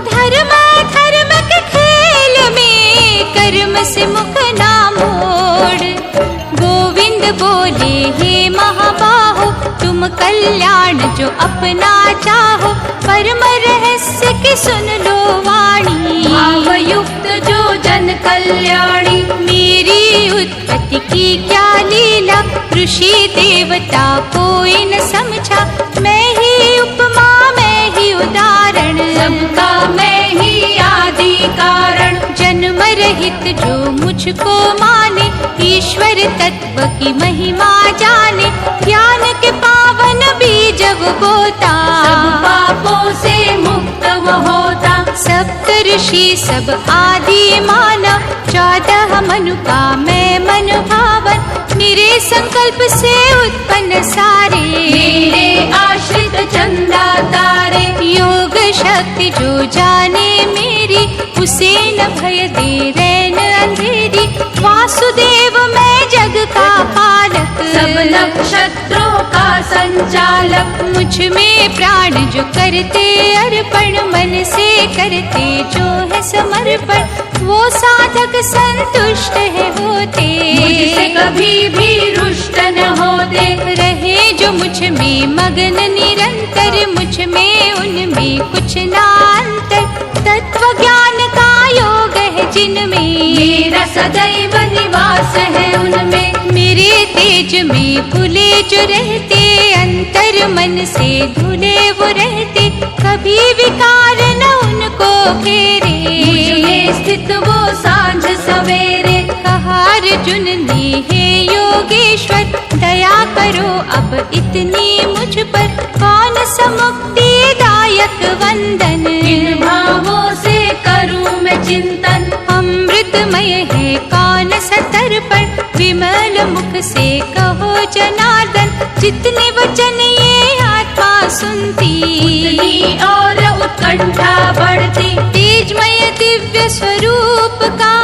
धर्म धर्म के खेल में कर्म से मुख ना मोड़, गोविंद बोले हे महाबाहो, तुम कल्याण जो अपना चाहो, परम रहस्य की सुन लो वाणी, भावयुक्त जो जन कल्याणी, मेरी उत्पत्ति की क्या लीला, ऋषि देवता कोई न समझा, मैं ही उपमा मैं ही उदाहरण, सबका मैं ही आदि कारण, जन्म रहित जो मुझको माने, ईश्वर तत्व की महिमा जाने, ज्ञान के पावन बीज वो बोता, सब पापों से मुक्त वो होता, सप्त ऋषि सब आदि मानव, 14 मनु का मैं मन भावन, मेरे संकल्प से उत्पन्न सारे, मेरे आश्रित चंदा तारे, योग शक्ति जो जाने मेरी, उसे न भय दे रैन अंधेरी, वासुदेव मैं जग का पालक, सब नक्षत्रों का संचालक, मुझ में प्राण जो करते अर्पण, मन से करते जो है समर्पण, वो साधक संतुष्ट है होते, मुझसे कभी भी रुष्ट न होते, रहे जो मुझ में मगन निरंतर, मुझ में उनमें कुछ ना अंतर, तत्व ज्ञान का योग है जिनमें, मेरा सदैव निवास है उनमें, मेरे तेज में फूले जो रहते, अंतर मन से धुले वो रहते, कभी विकार न उनको घेरे। मुझ में स्थित वो सांझ सवेरे, कहा अर्जुन ने हे योगेश्वर, दया करो अब इतनी मुझ पर, कौन सा मुक्तिदायक वंदन। किन भावों से करूं मैं चिंतन, अमृतमय है कौन सा तर्पण, विमल मुख से कहो जनार्दन, जितने वचन ये आत्मा सुनती, उतनी और उत्कंठा बढ़ती। तेजमय दिव्य स्वरूप का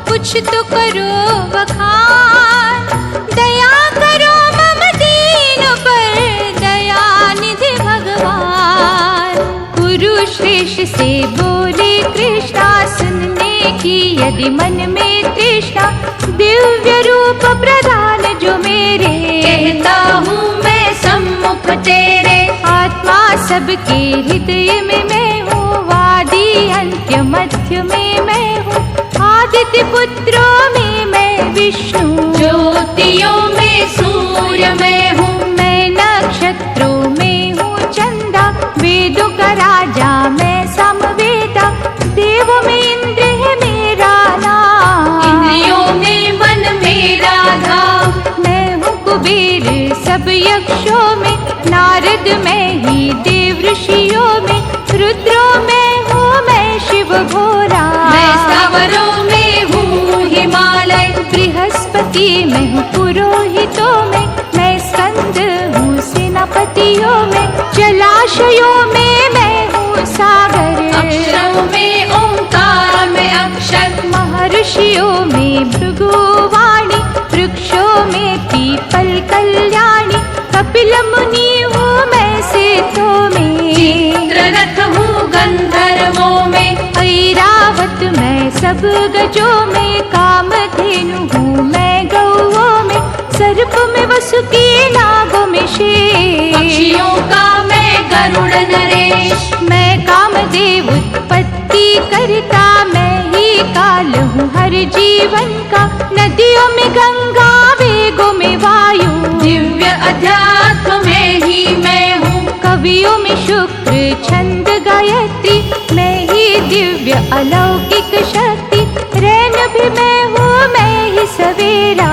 कुछ तो करो बखान, दया करो मम दीन पर, दयानिधि भगवान। गुरु श्रेष्ठ से बोले कृष्णा, सुनने की यदि मन में तृष्णा, दिव्य रूप प्रदान जो मेरे, कहता हूँ मैं सम्मुख तेरे। आत्मा सबके हृदय में मैं हूँ, वादी अंत्य मध्य में मैं हूँ, आदित्य पुत्रों में मैं विष्णु, ज्योतियों में सूर्य मैं हूँ, मैं नक्षत्रों में हूँ चंदा, वेदों का राजा मैं समवेदा, देवों में इंद्र है मेरा नाम, इंद्रियों में मन मेरा धाम। मैं हूँ कुबेर सब यक्षों में, नारद में ही देव ऋषियों में, रुद्रों में हूँ मैं शिव भोला, मैं स्थावरों में हूँ हिमालय, बृहस्पति में हूँ पुरोहितों में, मैं स्कंद हूँ सेनापतियों में, जलाशयों में मैं हूँ सागर, अक्षरों में ओंकार में अक्षर, महर्षियों में भृगुवाणी, वृक्षों में पीपल कल्याणी, कपिल मुनि हूँ मैं सेतों में, चित्ररथ हूँ गंधर्वों में, ऐरावत मैं सब गजों में, कामधेनु हूँ मैं गौओं में, सर्प में वसुकी नागों में शेष, पक्षियों का मैं गरुड़ नरेश, मैं कामदेव उत्पत्ति करता, मैं ही काल हूँ हर जीवन का, नदियों में गंगा वेगों में वायु, दिव्य अध्यात्म में ही मैं हूँ, कवियों में शुक्र छंद गायत्री, मैं ही दिव्य अलौकिक शक्ति, रैन भी मैं हूँ मैं ही सवेरा,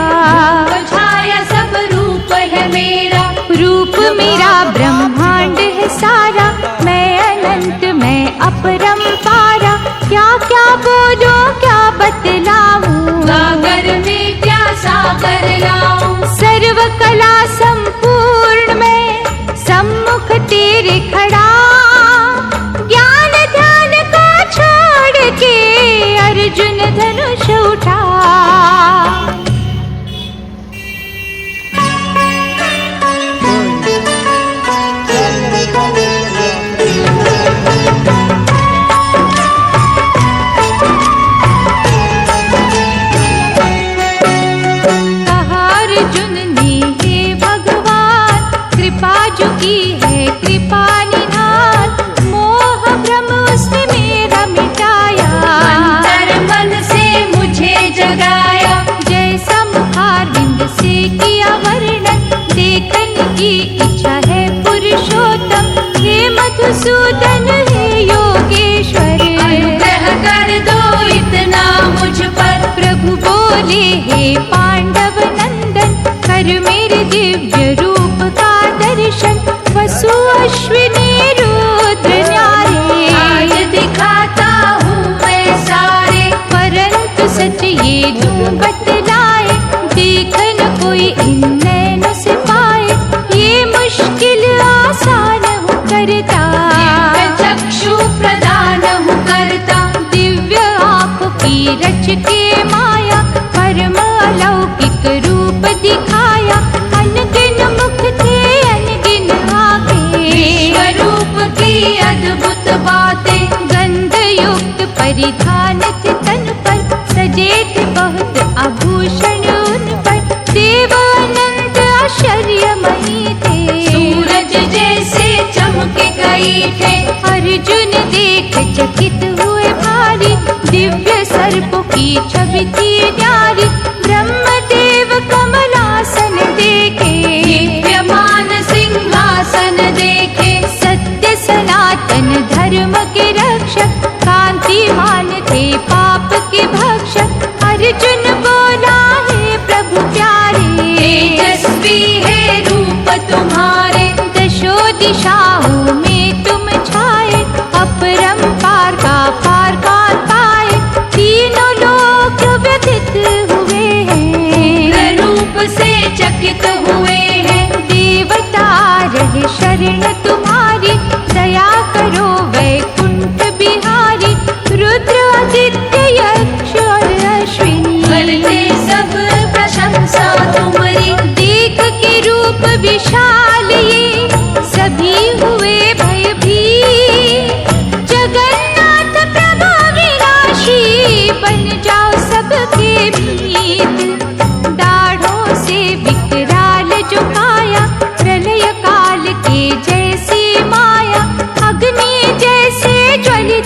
छाया सब रूप है मेरा, रूप मेरा ब्रह्मांड है सारा, मैं अनंत मैं अपरंपारा, क्या क्या बोलो क्या बतलाऊं, सागर में क्या सागर लाऊं, सर्व कला संपूर्ण में सम्मुख तेरे खड़ा, ज्ञान ध्यान को छोड़ के अर्जुन धनुष उठा। कहा अर्जुन ने हे भगवान, कृपा जो की है कृपा निधान, मोह भ्रम उसने मेरा मिटाया, अंतर मन से मुझे जगाया, जैसा मुखारविंद से किया वर्णन, देखने की इच्छा है पुरुषोत्तम, हे मधुसूदन हे योगेश्वर, अनुग्रह कर दो इतना मुझ पर, प्रभु बोले हे पांडव नंदन, कर मेरे दिव्य रूप का दर्शन, वसु अश्विनी रुद्र न्यारे, आज दिखाता हूँ मैं सारे, परंतु सच ये तू बतलाए, देख न कोई इन नैनों से पाए, ये मुश्किल आसान हो करता, दिव्य चक्षु प्रदान हूँ करता, दिव्य आँखों की रच के माया, परम अलौकिक रूप दिखाया, अनगिन मुख थे अनगिन आगे, विश्वरूप की अद्भुत बातें, गंध युक्त परिधान थे तन पर, सजे थे बहुत आभूषण उन पर, देव अनंत आश्चर्यमयी थे, सूरज जैसे चमके गई थे, अर्जुन देख चकित हुए भारी, दिव्य सर्पों की छवि थी न्यारी, ब्रह्मदेव कमलासन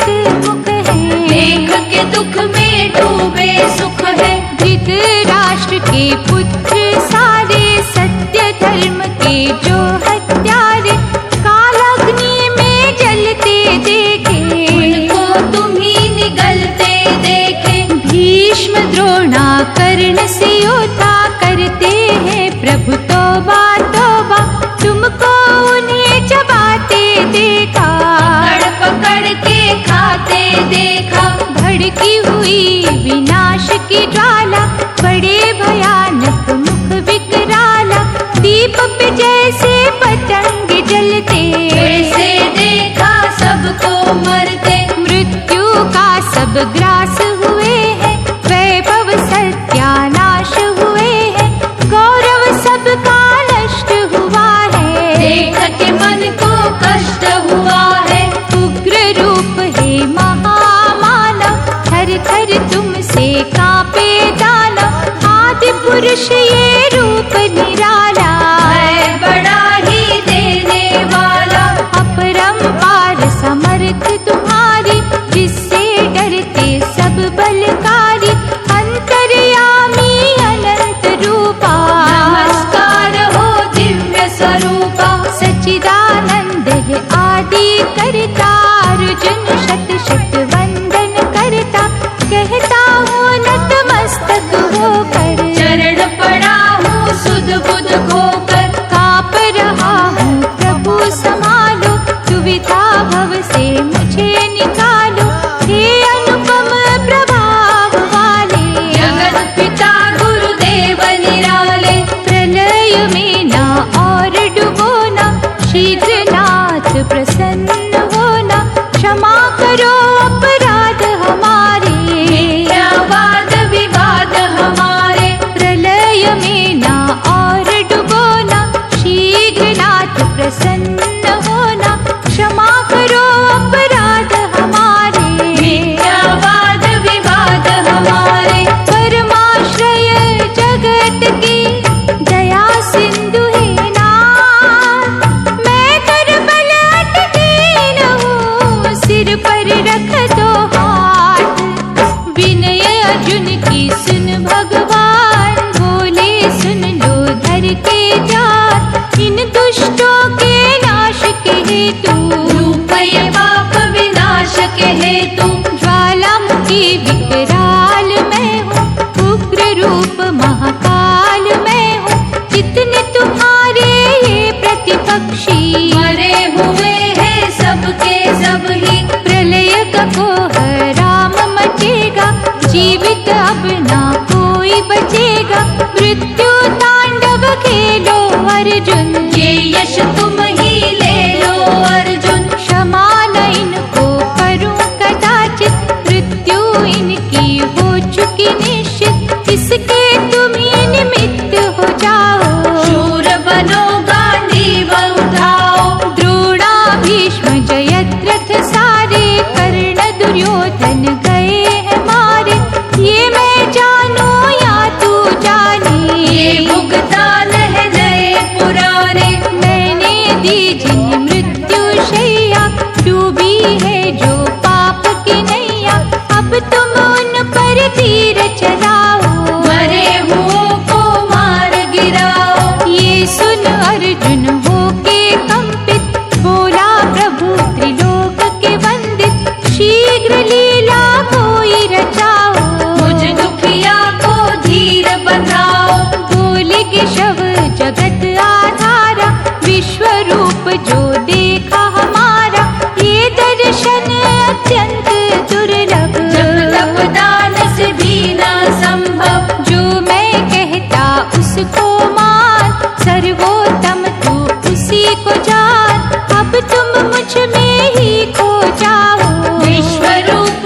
अमृत मुख है। देख के दुख में डूबे सुख है। धृतराष्ट्र के पुत्र सारे सत्य धर्म के जो हत्यारे कालाग्नि में जलते देखे। उनको तुम ही निगलते देखे। भीष्म द्रोणा कर्ण से योद्धा करते हैं प्रभु तौबा तौबा, तुमको उन्हें चबाते देखा। पकड़ पकड़ के खाते देखा। भड़की हुई विनाश की ज्वाला, बड़े भयानक मुख विकराला, दीप पे जैसे पतंग जलते। वैसे देखा सबको मरते। मृत्यु का सब ग्रास हुए हैं, वैभव सत्यानाश हुए हैं, गौरव सबका नष्ट हुआ है। देख के मन को कष्ट हुआ है। उग्र रूप है महामानव, थर थर तुमसे कांपे दानव। आदि पुरुष ये रूप निराला, है बड़ा ही देने वाला। अपरंपार समर्थ तुम्हारी, जिससे डरते सब बलकारी। अंतर्यामी अनंत रूपा, नमस्कार हो दिव्य स्वरूपा। सच्चिदानंद है आदि करता, अर्जुन शत शत वंदन करता। कहता हूँ नतमस्तक होकर, चरण पड़ा हूँ सुध बुध खोकर। कांप रहा हूँ प्रभु संभालो, दुविधा भव से मुझे निकालो। हे अनुपम प्रभाव वाले, जगत पिता गुरुदेव निराले। प्रलय में ना और डुबोना, शीघ्र नाथ प्रसन्न होना। क्षमा करो अपराध हमारे, मिथ्यावाद विवाद हमारे। प्रलय में ना और डुबोना, शीघ्र नाथ प्रसन्न होना। क्षमा करो अपराध हमारे, मिथ्यावाद विवाद हमारे। परमाश्रय जगत की दया सिंधु है नाथ। मैं कर बल अटकीन हूँ, सिर पर रख दो हाथ। विनय अर्जुन की सुन भगवान, बोले सुन लो धर के जात। इन दुष्टों के नाश के हेतु, रूप ये पाप विनाश के हेतु। ज्वालामुखी विकराल मैं हूँ, उग्र रूप महाकाल मैं हूँ। जितने तुम्हारे ये प्रतिपक्षी, मरे हुए हैं सबके सब ही। प्रलय का कोहराम मचेगा, जीवित अब ना कोई बचेगा। मृत्यु तांडव खेलो अर्जुन, ये यश तुम ही ले लो अर्जुन। क्षमा न इनको करूं कदाचित, मृत्यु इनकी हो चुकी निश्चित। इसके तुम ही निमित्त हो जाओ, शूर बनो गांडीव उठाओ। द्रोणा भीष्म जयद्रथ सारे, कर्ण दुर्योधन गए हैं मारे। ये मैं जानू या तू जाने, ये भुगतान है नए पुराने। मैंने दी जिन्हें मृत्यु शैया, डूबी है जो पाप की नैया। अब तुम उन पर तीर चलाओ, मरे हुओं को मार गिराओ। ये सुन अर्जुन होके कंपित, बोला प्रभु त्रिलोक के वंदित। शीघ्र लीला कोई रचाओ, मुझ दुखिया को धीर बंधाओ। बोले कि शव जगत आधारा, विश्व रूप जो देखा हमारा। ये दर्शन अत्यंत दुर्लभ, जब तप दान से भी न संभव। जो मैं कहता उसको मान, सर्वोत्तम तू उसी को जान। अब तुम मुझ में ही खो जाओ, विश्व रूप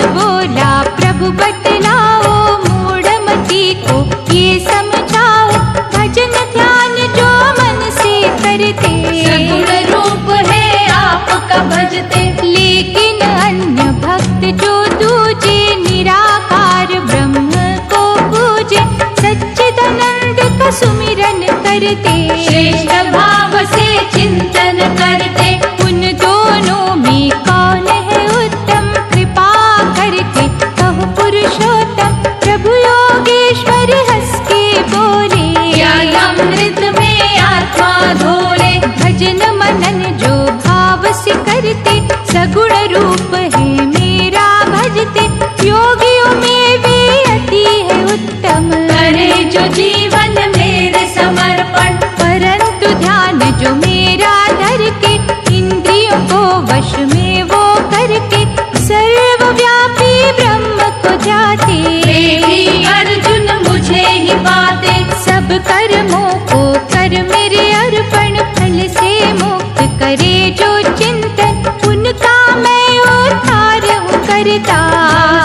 बोला प्रभु बतलाओ, मूढ़मती को ये समझाओ, भजन ध्यान जो मन से करते, सगुण रूप है आपका भजते। लेकिन अन्य भक्त जो दूजे, निराकार ब्रह्म को पूजे, सच्चिदानंद का सुमिरन करते, श्रेष्ठ भाव से चिंतन करते। उन दोनों में कौन है उत्तम, कृपा करके कहो पुरुषोत्तम। प्रभु योगेश्वर हंस के बोले, ज्ञानामृत में आत्मा धोले। भजन मनन जो भाव से करते, सगुण रूप है मेरा भजते, योगियों में वे अति है उत्तम, करे जो जीवन मेरे समर्पण। परंतु ध्यान जो मेरा धर के, इंद्रियों को वश में वो करके, सर्वव्यापी ब्रह्म को जाते, वे भी अर्जुन मुझे ही पाते। सब कर्मों को कर मेरे अर्पण, फल से मुक्त करे जो चिंतन, उनका मैं उद्धार हूँ करता,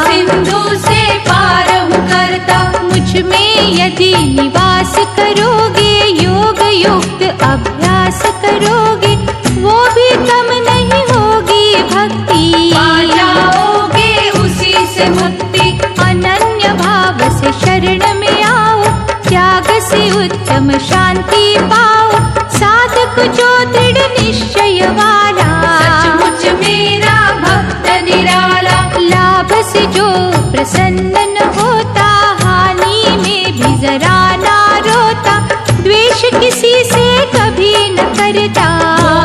सिंधु से पार हूँ करता। मुझ में यदि निवास करोगे, योग युक्त अभ्यास करोगे, वो भी कम नहीं होगी भक्ति, पा जाओगे उसी से मुक्ति। अनन्य भाव से शरण में आओ, त्याग से उत्तम शांति पाओ, साधक जो दृढ़ निश्चय वाला, सचमुच मेरा भक्त निराला। लाभ से जो प्रसन्न न होता, हानि में भी जरा ना रोता, द्वेष किसी से कभी न करता,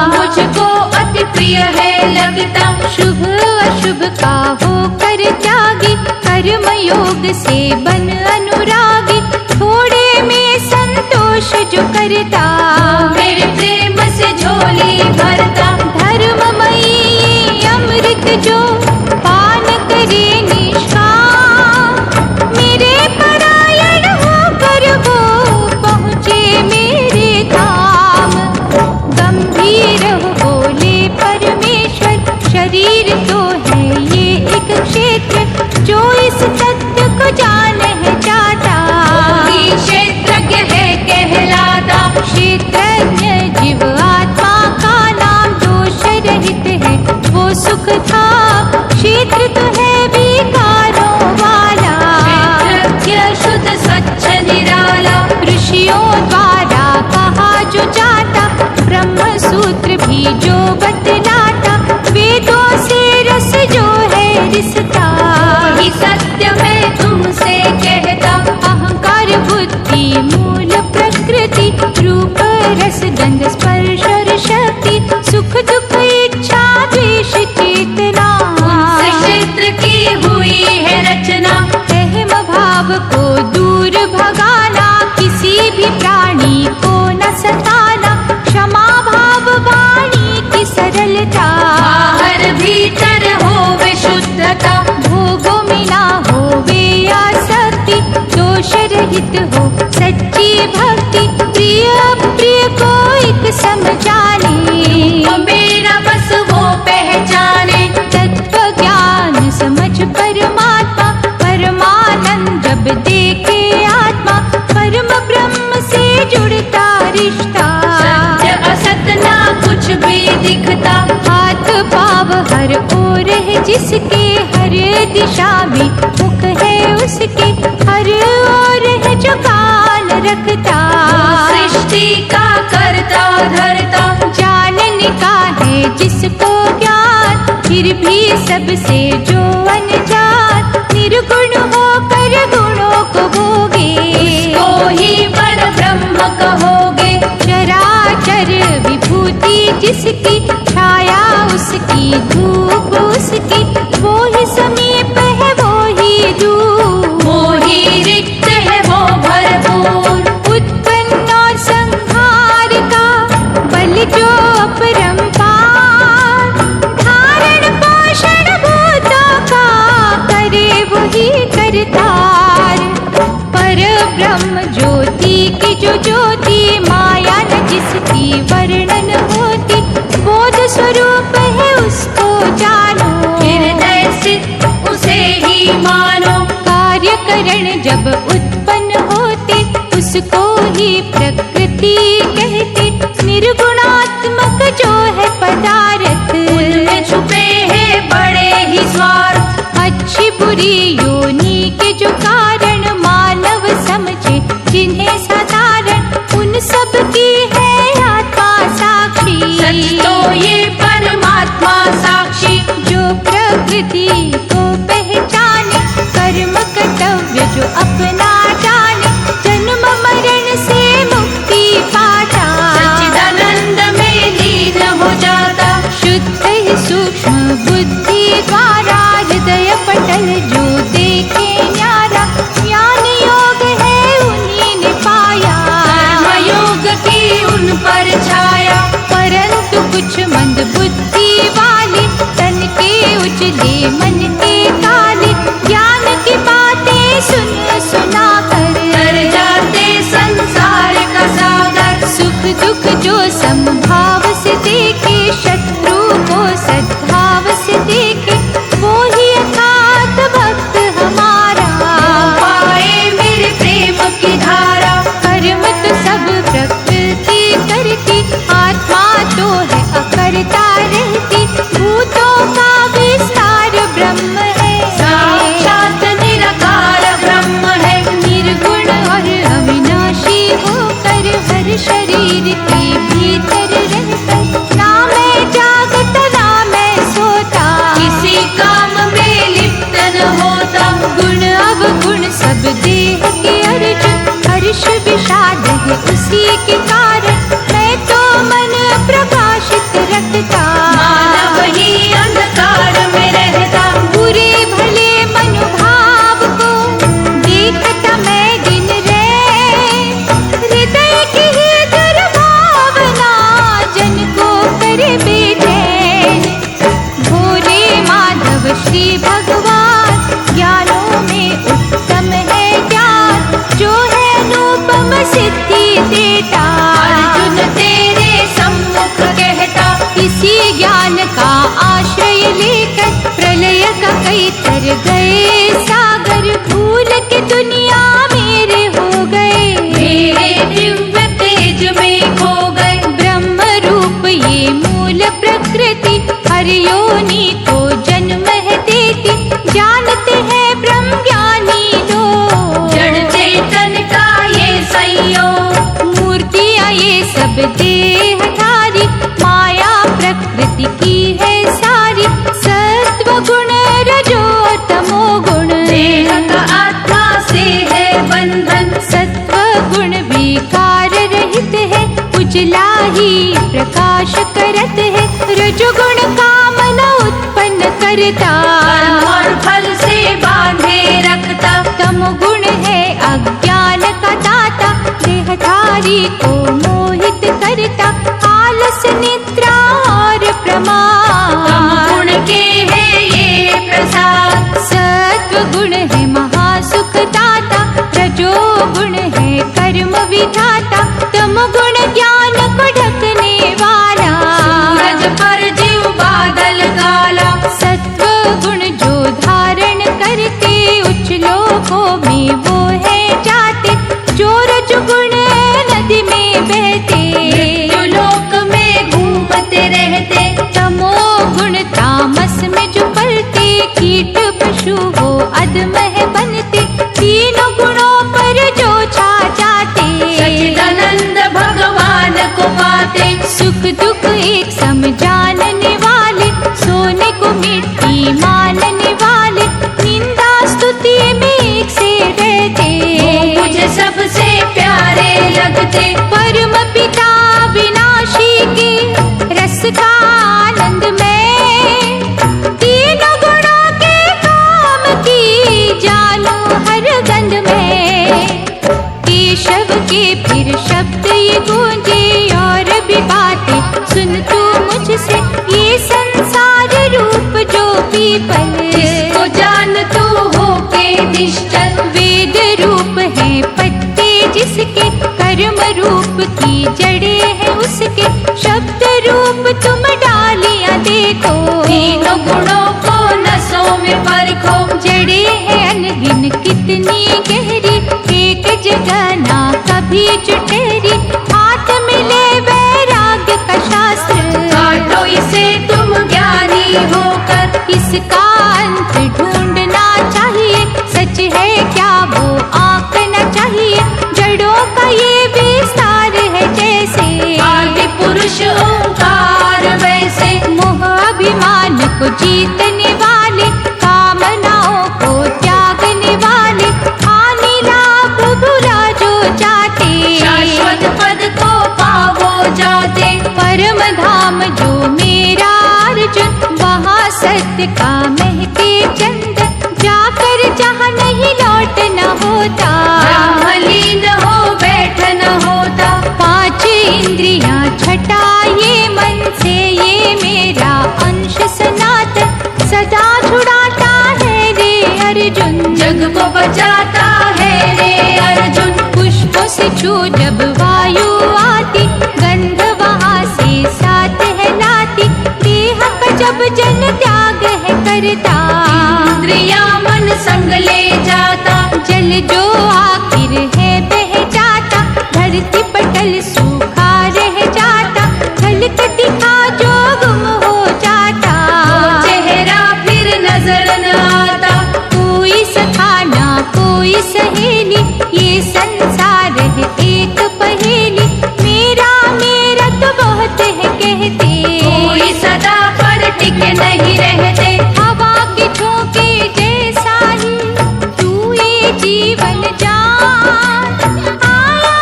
मुझको अति प्रिय है लगता। शुभ अशुभ का होकर त्यागी, कर्म योग से बन अनुरागी, थोड़े में संतोष जो करता, मेरे प्रेम से झोली भरता। धर्ममयी ये अमृत जो पान करे निष्काम, मेरे परायण होकर वो पहुँचे मेरे धाम। गंभीर हो बोले परमेश्वर, शरीर तो है ये एक क्षेत्र, जो इस तथ्य को जान है चाहता, वही क्षेत्रज्ञ है कहलाता। क्षेत्रज्ञ जीव आत्मा का नाम, दोष रहित है वो सुख था, क्षेत्र तो है विकारों वाला, क्षेत्रज्ञ शुद्ध स्वच्छ निराला। ऋषियों द्वारा कहा जो जाता, ब्रह्म सूत्र भी जो बतलाता, वेदों से रस जो है रिसता, वही सत्य मैं तुमसे कहता। अहंकार बुद्धि मूल प्रकृति, रूप रस गंध स्पर्श और शक्ति, सुख दुख इच्छा द्वेष चेतना, उनसे क्षेत्र की हुई है रचना। अहम भाव को दूर भगाना, किसी भी प्राणी को न सताना, क्षमा भाव वाणी की सरलता, बाहर भीतर हो विशुद्धता। भोगों में ना हो वे आसक्ति, दोष रहित हो सच्ची भक्ति, प्रिय प्रिय को एक समझाने, मेरा बस वो पहचाने। तत्व ज्ञान समझ परमात्मा, परमानंद जब देखे आत्मा, परम ब्रह्म से जुड़ता रिश्ता, सत्य असत ना कुछ भी दिखता। हाथ पाव हर ओर है जिसके, हर दिशा में मुख है उसके, हर ओर है जो कान रखता, सृष्टि का करता धरता। जानने का है जिसको ज्ञान, फिर भी सबसे जो अनजान, निर्गुण होकर गुणों को भोगे, उसको ही पर ब्रह्म कहोगे। चराचर विभूति जिसकी, छाया उसकी धूप उसकी, वो ही समीप है वो ही दूर, वो ही रिक्त है वो भरपूर। उत्पन्न और संहार का बल जो अपरंपार, धारण पोषण भूतों का करे वही करतार, पर ब्रह्म ज्योति की जो ज्योति, माया न जिसकी वर्णन होती, बोध स्वरूप है उसको मानो। कार्यकरण जब उत्पन्न होते उसको ही प्रकृति कहते। निर्गुणात्मक जो है पदार्थ उनमें छुपे हैं बड़े ही स्वार्थ। अच्छी बुरी योनि के जो कारण मानव समझे जिन्हें साधारण उन सब की है आत्मा साक्षी। सच तो ये परमात्मा साक्षी। जो प्रकृति को पहचाने कर्म कर्तव्य जो अपना जाने जन्म मरण से मुक्ति पाता। सच्चिदानंद में लीन हो जाता। शुद्ध ही सूक्ष्म बुद्धि द्वारा हृदय पटल जो देखे न्यारा ज्ञान योग है उन्हीं ने पाया। कर्मयोग की उन पर छाया। परंतु कुछ मंद बुद्धि वाले तन के उजले मन के काले ज्ञान की बातें सुना कर जाते संसार का सागर। सुख दुख जो समभाव से देखे शत्रु को सद्भाव से देखे वो ही अर्थात भक्त हमारा। पाए मेरे प्रेम की धारा। कर्म तो सब प्रकृति करती आत्मा तो है अकर्ता रहती। भूतों का विस्तार ब्रह्म है साक्षात निराकार ब्रह्म है। निर्गुण और अविनाशी होकर हर शरीर के भीतर रहकर ना मैं जागता ना मैं सोता। किसी काम में लिप्त न होता। गुण अवगुण सब देह के अर्जुन हर्ष विषाद है उसी के कारण मैं तो मन प्रकाशित रखता। मानव ही अंधकार में रहता। बुरे भले मनोभाव को देखता मैं दिन रैत। हृदय की ही दुर्भावना जन को करे बेचैन। भोले माधव श्री भगवान ज्ञानों में उत्तम है ज्ञान जो है अनुपम सिद्धि देता। अर्जुन तेरे सम्मुख कहता। इसी ज्ञान का आश्रय लेकर प्रलय का कई तर गए सागर भूल के दुनिया मेरे हो गए। मेरे दिव्य तेज में खो गए। ब्रह्म रूप ये मूल प्रकृति हर योनि को जन्म है देती। जानते हैं ब्रह्म ज्ञानी लोग जड़ चेतन का ये संयोग। मूर्तियाँ ये सब देहधारी माया प्रकृति की है सारी। सत्व गुण रजो तमो गुण देह का आत्मा से है बंधन। सत्व गुण विकार रहित है उजला ही प्रकाश करत है। रजोगुण कामना उत्पन्न करता कर्म और फल से बांधे रखता। तमोगुण है अज्ञान का दाता देहधारी को मोहित करता। आलस निद्रा और प्रमाद गुण के है ये प्रसाद। सत्व गुण है महासुख दाता। रजो गुण है कर्म विधाता। तम गुण ज्ञान को ढकने वाला। सूरज पर जीव बादल काला। सत्व गुण जो धारण करके उच्च लोकों में वो है जाते। जो रजगुण नदी में बहते लोक में घूमते रहते। तमो गुण तामस में जो पलते कीट पशु वो अधम है बनते। तीनों गुणों पर जो छा जाते सच्चिदानंद भगवान को पाते। सुख दुख एक सम जानने वाले सोने को मिट्टी मानने वाले निंदा स्तुति में एक से रहते। मुझे सबसे प्यारे लगते। परम पिता विनाशी के रस का आनंद में तीनों गुणों के काम की जानू हर गंध में। केशव के फिर शब्द ये गूंजे और भी बातें सुन तू मुझसे। ये संसार रूप जो पीपल जिसको जान तू हो के निश्चल। वेद रूप है पत्ते जिसके कर्म रूप की जड़ें हैं उसके। शब्द रूप तुम डालियां देखो तीनों गुणों को नसों में परखो। जड़ें सभी जुटेरी, हाथ मिले वैराग्य का शास्त्र। काटो इसे तुम ज्ञानी होकर, इसका अंत ढूंढना चाहिए, सच है क्या वो आंकना चाहिए। जड़ों का ये विस्तार है जैसे आदि पुरुष ओंकार वैसे। मोह अभिमान को जीतने वाले, कामनाओं को त्यागने वाले, हानि लाभ बुरा जो चाहते, शाश्वत पद को पावो जाते। परम धाम जो मेरा अर्जुन, वहाँ सत्य का महके चंदन, जाकर जहाँ नहीं लौटना होता, ब्रह्मलीन हो बैठना होता। पांच इंद्रियां छटा ये मन से, ये मेरा अंश सनातन सदा छुड़ाता है रे अर्जुन, जग को बचाता है रे अर्जुन। पुष्पों से छू जब वायु आती, गंध वहाँ से साथ है लाती, देह का जब जन त्याग है करता, इंद्रिया मन संग ले जाता। जल जो आखिर है बह जाता, धरती पटल सूखा रह जाता, झलक दिखा जो गुम हो जाता, चेहरा फिर नजर न आता। कोई सखा ना कोई सहेली, ये संसार है एक पहेली, मेरा मेरा तो बहुत है कहते, कोई सदा पर टिके नहीं रहते। हवा के झोंके जैसा ही तू ये जीवन जान, आया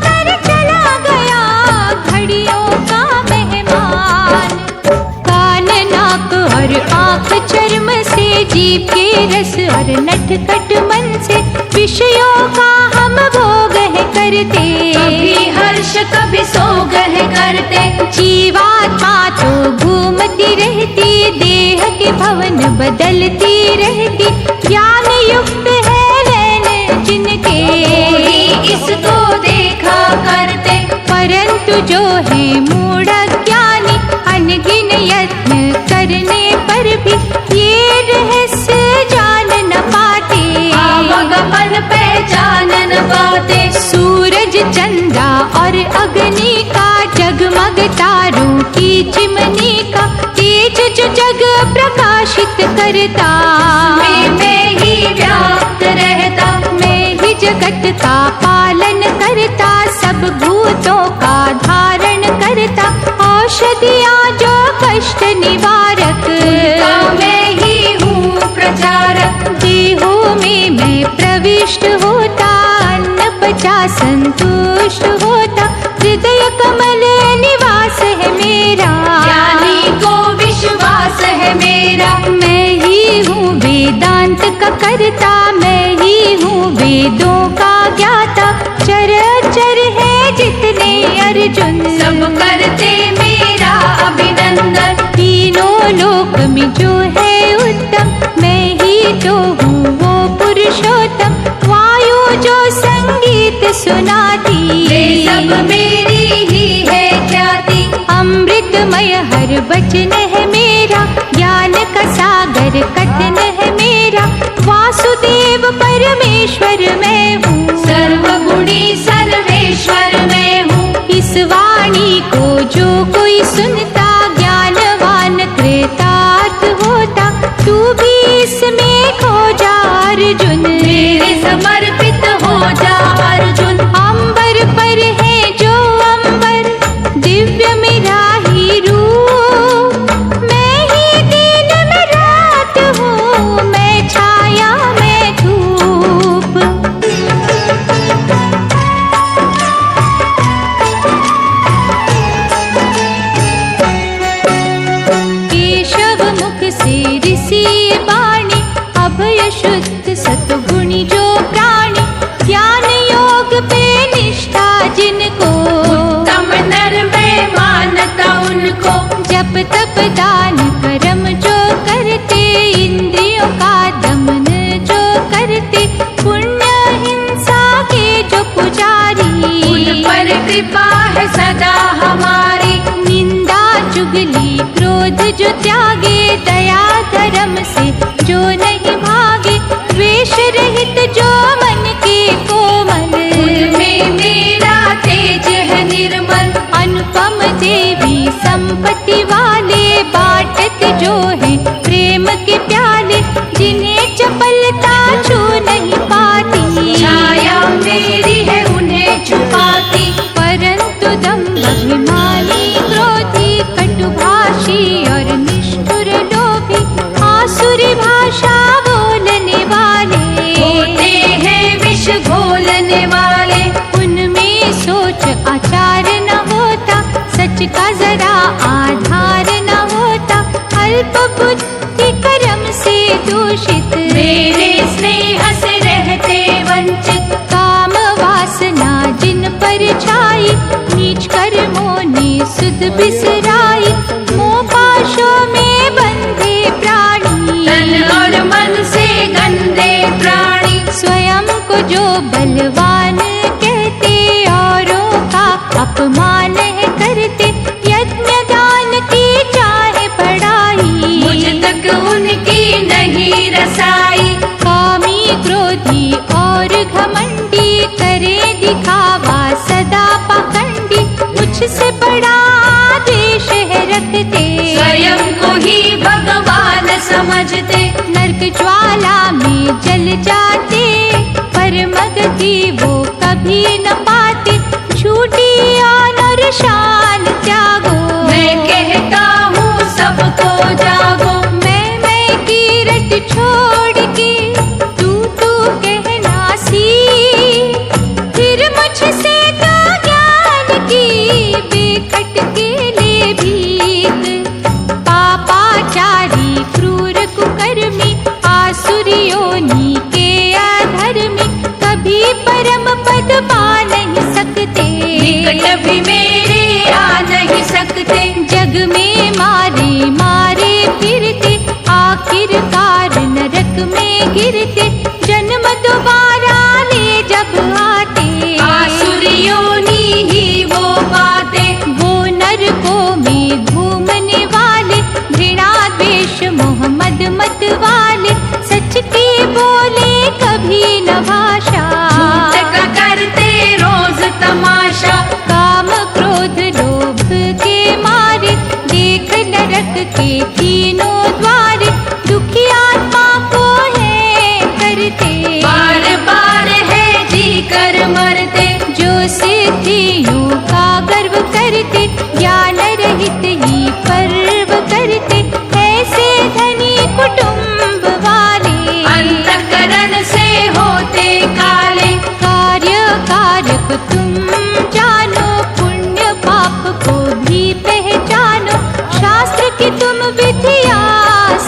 कर चला गया घड़ियों का मेहमान। कान नाक और आँख चर्म से, जीभ के रस और नटखट मन से, विषयों का हम भोग है करते, कभी हर्ष कभी सोग है करते। जीवात्मा तो घूमती रहती, देह के भवन बदलती रहती, ज्ञान युक्त है नैन जिनके, कोई इसको देखा करते। परंतु जो है मूढ़ ज्ञानी, अनगिन यत्न करने पर भी ये रहस्य जान न पाते, आवागमन पहचान न पाते। सूरज चंद्रा और अग्नि का, जगमग तारों की चिमनी का, तेज जो जग प्रकाशित करता, मैं ही व्याप्त रहता। मैं ही जगत का पालन करता, सब भूतों का धारण करता, औषधियाँ जो कष्ट निवारक, मैं ही हूँ प्रचारक। देहों में मैं प्रविष्ट होता, अन्न पचा संतुष्ट होता, हृदय कमल निवास है मेरा, ज्ञानी को विश्वास है मेरा। मैं ही हूँ वेदांत का कर्ता, मैं ही हूँ वेदों का ज्ञाता, चर है जितने अर्जुन, सब करते मेरा अभिनंदन। तीनों लोक में जो है उत्तम, मैं ही तो हूँ वो पुरुषोत्तम, वायु जो संगीत सुनाती, वे सब मेरी ही है ख्याति। अमृतमय हर वचन है मेरा, ज्ञान का सागर कथन है मेरा, वासुदेव परमेश्वर मैं हूँ, सर्वगुणी सर्वेश्वर मैं हूँ। इस वाणी को जो कोई सुनता, ज्ञानवान कृतार्थ होता, तू भी इसमें खो जा अर्जुन, मेरे समर्पित हो जा अर्जुन। अंबर पर है जो अंबर, दिव्य मेरा ही रूप, मैं ही दिन में रात हूँ, मैं छाया मैं धूप। केशव मुख से ऋषि वाणी, अभय शुद्ध सतगुणी जो प्राणी, ज्ञान योग पे निष्ठा जिनको, उत्तम नर मैं मानता उनको। जप तप दान कर्म जो करते, इंद्रियों का दमन जो करते, पुण्य हिंसा के जो पुजारी, उन पर कृपा है सदा हमारी। निंदा चुगली क्रोध जो त्यागे, दया धर्म से जो नहीं भागे, द्वेष रहित जो मन के कोमल, उनमें सच का जरा आधार न होता, अल्प बुद्धि कर्म से दूषित, मेरे स्नेह से रहते वंचित, काम वासना जिन पर छाई, नीच कर्मों ने सुध बिसराई, मोह पाशों में बंधे प्राणी, तन और मन से गंदे प्राणी, स्वयं को जो बलवान कहते, औरों का अपमान है करते, यज्ञ दान की चाहे पढ़ाई, मुझ तक उनकी नहीं रसाई, कामी क्रोधी और घमंडी, करे दिखावा सदा पाखंडी, मुझसे बड़ा देश है रखते, स्वयं को ही भगवान समझते, नरक ज्वाला में जल जाते, परम गति वो कभी न पाते, झूठी ऑनर शान त्यागो, मैं कहता हूँ सबको जागो, मैं की रट छोड़ के तू कहना सी, फिर मुझसे तो ज्ञान की बेखट के ले भीख, पापाचारी क्रूर कुकर्मी, आसुरी योनि के अधर्मी, कभी परम पद पा नहीं सकते, निकट भी मेरे आ नहीं सकते, जग में मारे मारे फिरते, आखिरकार नरक में गिरते, जन्म दोबारा ले जब आते, आसुरी योनि ही वो पाते, वो नरकों में घूमने वाले, घृणा द्वेष मोह मद मत वाले, सच की बोले कभी न भाषा, झूठ का करते रोज तमाशा, काम क्रोध लोभ के मारे, देख नरक के तीनों द्वारे, दुखी आत्मा को है करते, बार बार है जी कर मरते, जो सिद्धियों का गर्व करते, ज्ञान रहित ही पर्व करते, ऐसे धनी कुटुंब वाले, अंतःकरण से होते काले, कार्य कारक तुम जानो, पुण्य पाप को भी पहचानो, शास्त्र की तुम विधिया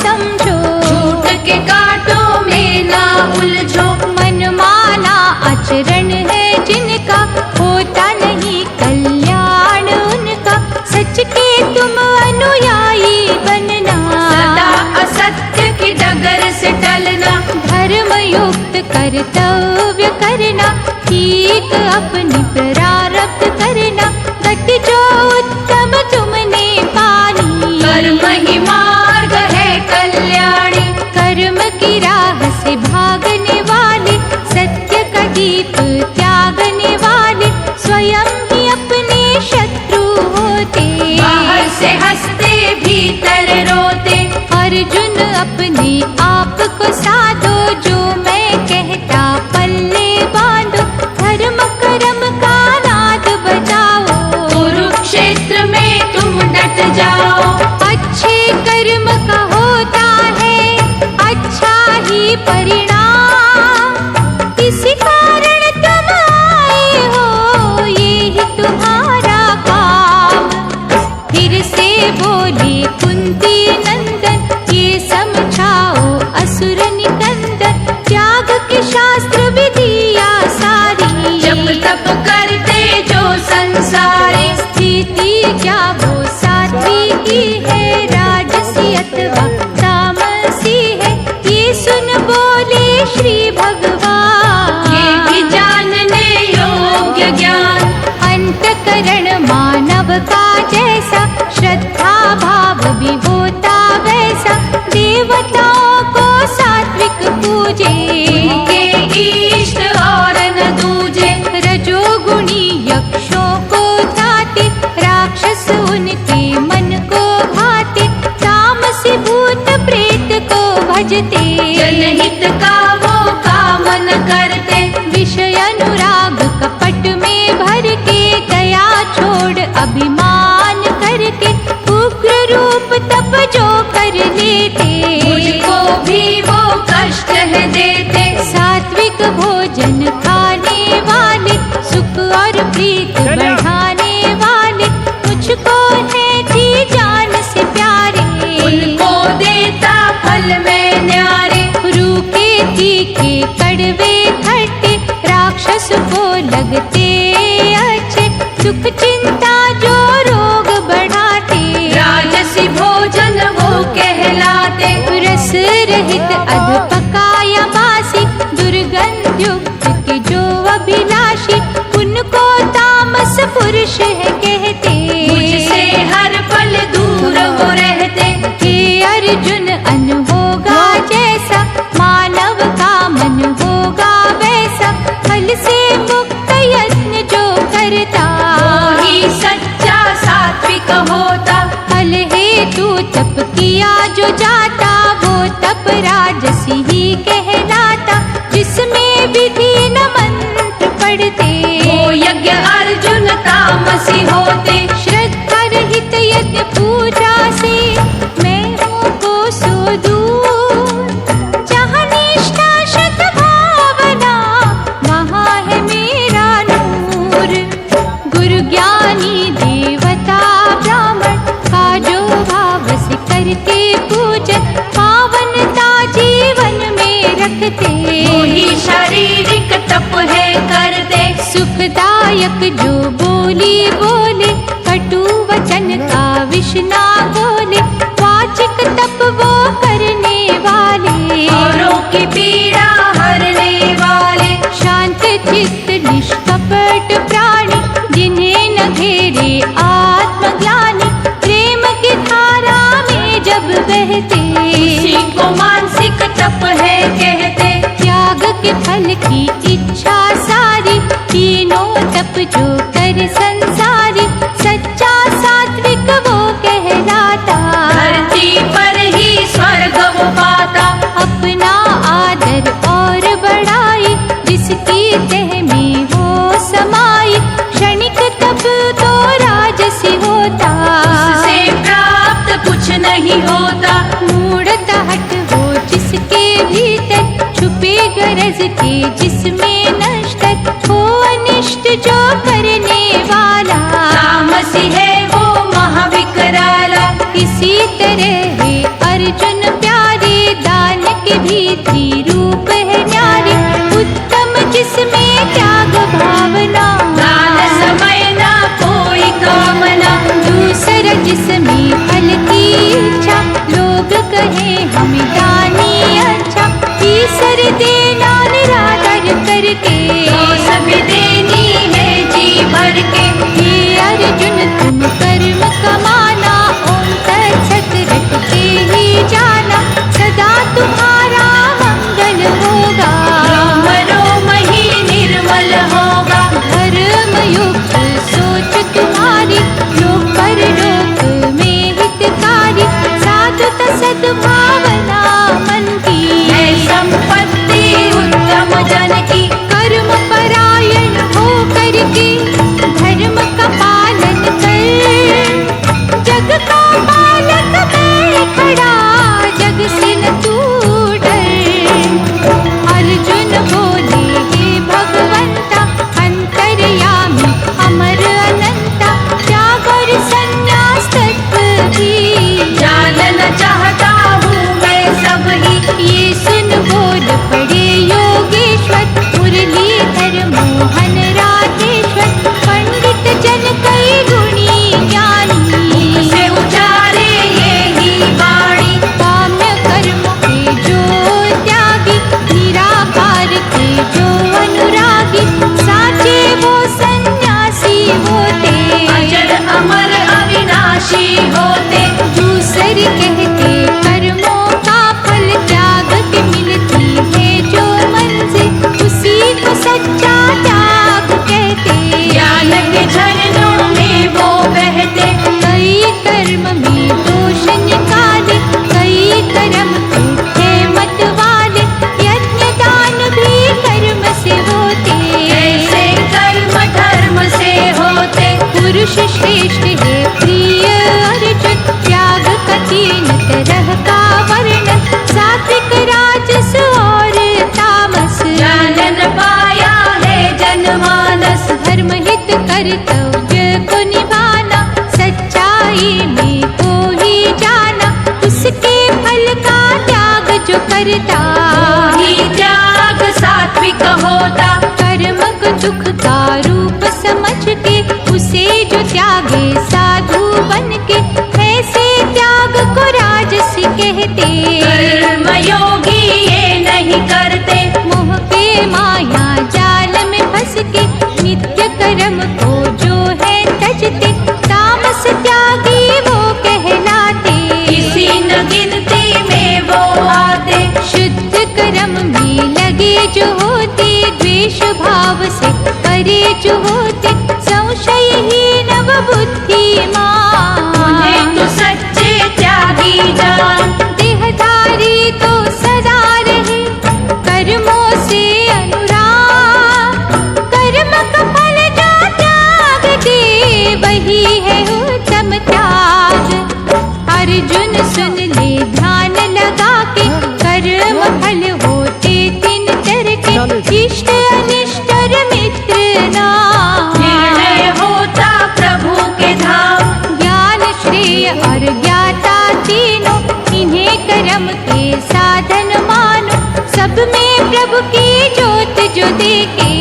समझो, झूठ के कांटों में ना उलझो, मन माना आचरण है जिनका, होता नहीं कल्याण उनका, सच के तुम अनुयायी बनना, सदा असत्य की डगर से टलना, धर्म युक्त कर्तव्य करना, ठीक अपनी प्रारब्ध करना, गति जो उत्तम तुमने पानी, कर्म ही मार्ग है कल्याणी, कर्म की राह से भागने वाले, सत्य का दीप त्यागने वाले, स्वयं ही अपने शत्रु होते, बाहर से हंसते भीतर रोते, अर्जुन अपने आप को साधो, जो मैं कहता पल्ले बांधो, धर्म कर्म का नाद बजाओ, कुरुक्षेत्र में तुम डट जाओ, अच्छे कर्म का होता है अच्छा ही परिणाम, किसी कारण तुम आए हो ये ही तुम्हारा काम, फिर से बोले कुंती नंदन, ये समझाओ असुर निकंदन, त्याग के शास्त्र विधिया सारी, जब तप करते जो संसारी, स्थिति क्या वो सात्विकी है, राजसी अथवा तामसी है, ये सुन बोले श्री भगवान, ये भी जानने योग्य ज्ञान, अंतकरण मानव का जैसा, श्रद्धा भाव भी होता वैसा, देवताओं को सात्विक पूजे, उनके इष्ट और न दूजे, रजोगुणी यक्षों को धाते, राक्षस उनके मन को भाते, तामसी भूत प्रेत को भजते, जनहित का वो काम न करते, विषय अनुराग कपट में भर के, दया छोड़ अभिमान करके, उग्र रूप तप जो कर लेते, मुझको भी वो कष्ट है देते, सात्विक भोजन खाने वाले, सुख और प्रीत बढ़ाने वाले, मुझको तीखे कड़वे खट्टे राक्षस को लगते अच्छे, सुख चिंता जो रोग बढ़ाते, राजसी भोजन वो कहलाते। रस रहित अध पकाया बासी, दुर्गंध युक्त के जो अभिलाषी, उनको तामस पुरुष है कहते। मुझसे हर पल दूर वो रहते। हे अर्जुन अन्न होगा जैसा, मानव का मन होगा वैसा, फल से मुक्त यत्न जो करता, वही सच्चा सात्विक होता। फल हेतु तप किया जो जाता, वो तप राजसी ही कहलाता, जिसमें विधि न मंत्र पढ़ते, वो यज्ञ अर्जुन तामसी होते। श्रद्धा रहित यज्ञ पूजा से मैं हूँ कोसों दूर, जहाँ निष्ठा शुद्ध भावना वहाँ है मेरा नूर। गुरु ज्ञानी देवता ब्राह्मण का जो भाव से करके पूजन, पावनता जीवन में रखते, वही शारीरिक तप है करते। सुखदायक जो बोली बोले, कटु वचन का विष ना बोले, वाचिक तप वो करने वाले, औरों की पीड़ा हरने वाले, शांत चित्त निष्कपट प्राणी, जिन्हें न घेरे आत्मज्ञानी, प्रेम की धारा में जब बहते, इसी को मानसिक तप है कहते। त्याग के फल की इच्छा सारी, तीनों तप जो कर संसारी, सच्चा सात्विक वो कहलाता, धरती पर ही स्वर्ग वो पाता। अपना आदर और बड़ाई, जिसकी तह में हो समाई, क्षणिक तप तो राजसी होता, उससे प्राप्त कुछ नहीं होता। मूढ़ता हट हो जिसके भीतर, छुपे गरज के जिसमें नश्तर, हो अनिष्ट जो करने वाला, तामसी है वो महाविकराला। इसी तरह है अर्जुन प्यारे, दान के भीतरी रूप है न्यारी, उत्तम जिसमें त्याग भावना, दान समय ना कोई कामना, दूसरा जिसमें फल की इच्छा, लोग कहे हमें दानी अच्छा, तीसर देना निरादर करके, तो सभी देनी है जी भर के। हे अर्जुन तुम कर्म कमाना, ओम तत्सत रटके ही जाना, सदा तुम्हारा मंगल होगा, रोम रोम ही निर्मल होगा। धर्म युक्त सोच तुम्हारी, लोक परलोक में हितकारी, साधुता सद्भावना मन की, है संपत्ति लगे जो होते द्वेष भाव से परे जो होते संशयहीन व बुद्धिमान। उन्हें तो सच्चे त्यागी जान, देहधारी तो सदा रहे कर्मों से अनुराग। कर्म का फल जो त्याग दे वही है उत्तम त्याग। अर्जुन सुन ले ध्यान लगा के कर्म फल होते तीन तरह के इष्ट अनिष्ट और मित्र नाम। निर्णय होता प्रभु के धाम, ज्ञान श्रेय और ज्ञाता तीनों इन्हें कर्म के साधन मानो। सब में प्रभु की ज्योत जो देखे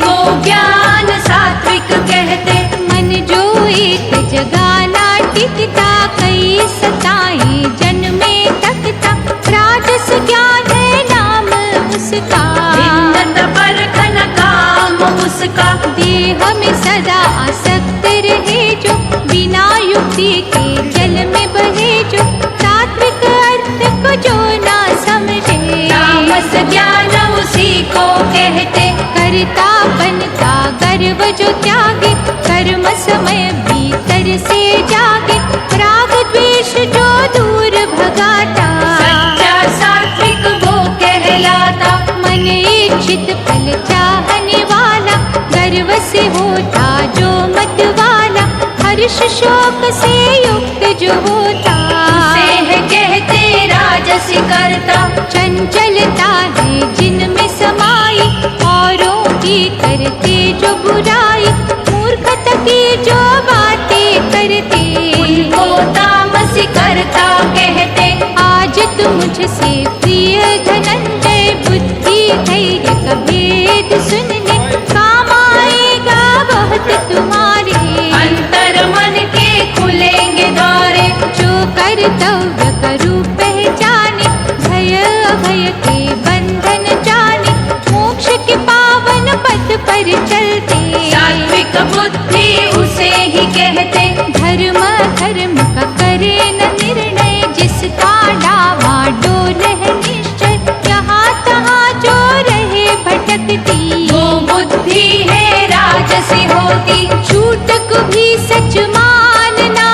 को ज्ञान सात्विक कहते। मन जो एक जगाना टिकता कई सताएं जन्मे तकता। राजस ज्ञान है नाम उसका, भिन्नत परखन काम उसका। देह में सदा आसक्त रहे जो बिना युक्ति के जल में बहे जो। सात्विक अर्थ को जो ना समझे तामस ज्ञान उसी को कहते। करता बनता गर्व जो त्यागे कर्म समय भीतर से जागे। राग द्वेष जो दूर भगाता सच्चा सात्विक वो कहलाता। मन इच्छित फल चाहने वाला गर्व से होता जो मत वाला। हर्ष शोक से युक्त जो होता उसे है कहते राजसी करता। चंचलता है जिनमें समाई औरों की करते जो बुराई। मूर्खता की जो बातें करते उनको तामसी करता कहते। आज तुम मुझसे प्रिय धनंजय बुद्धि धैर्य का भेद सुनने काम आएगा बहुत तुम्हारे। अंतर मन के खुलेंगे द्वारे, जो कर्तव्य करूँ पहचाने भय अभय के बंधन जाने। मोक्ष के पावन पथ पर चलते सात्विक बुद्धि उसे ही कहते। धर्म धर्म का करे न निर्णय जिसका डावाडोल है निश्चय। यहाँ तहाँ जो रहे भटकती वो बुद्धि है राजसी होती। झूठ को भी सच मानना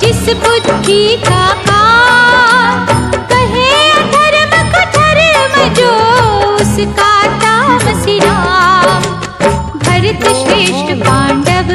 जिस बुद्धि का काम। कहे अधर्म को धर्म जो उसका तामसी नाम। भरत श्रेष्ठ पांडव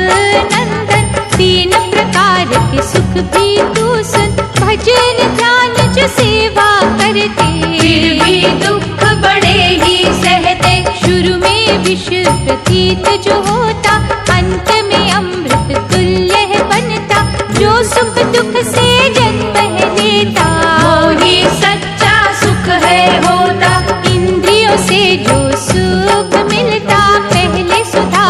नंदन तीन प्रकार के सुख भी तू सुन। भजन ध्यान जो सेवा करते फिर भी दुख बड़े ही सहते। शुरू में विष प्रतीत जो होता अंत में अमृत तुल्य है बनता। जो सुख दुख से जन्म है लेता वो ही सच्चा सुख है होता। इंद्रियों से जो सुख मिलता पहले सुधा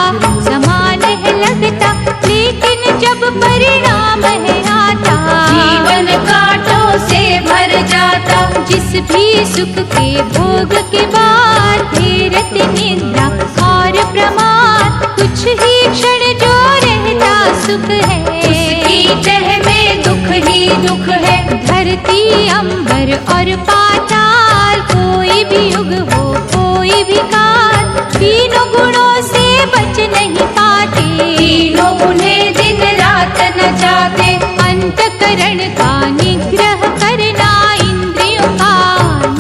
समान है लगता। लेकिन जब परिणाम है आता जीवन कांटों से भर जाता। जिस भी सुख के भोग के बाद धीरत निद्रा और प्रमाद कुछ ही क्षण जो रहता सुख है। उसकी तह में दुख ही दुख है। धरती अंबर और पाताल कोई भी युग हो कोई भी काल तीनों गुणों से बच नहीं पाते। तीनों उन्हें दिन रात न चाहते। अंतकरण का निग्रह करना इंद्रियों का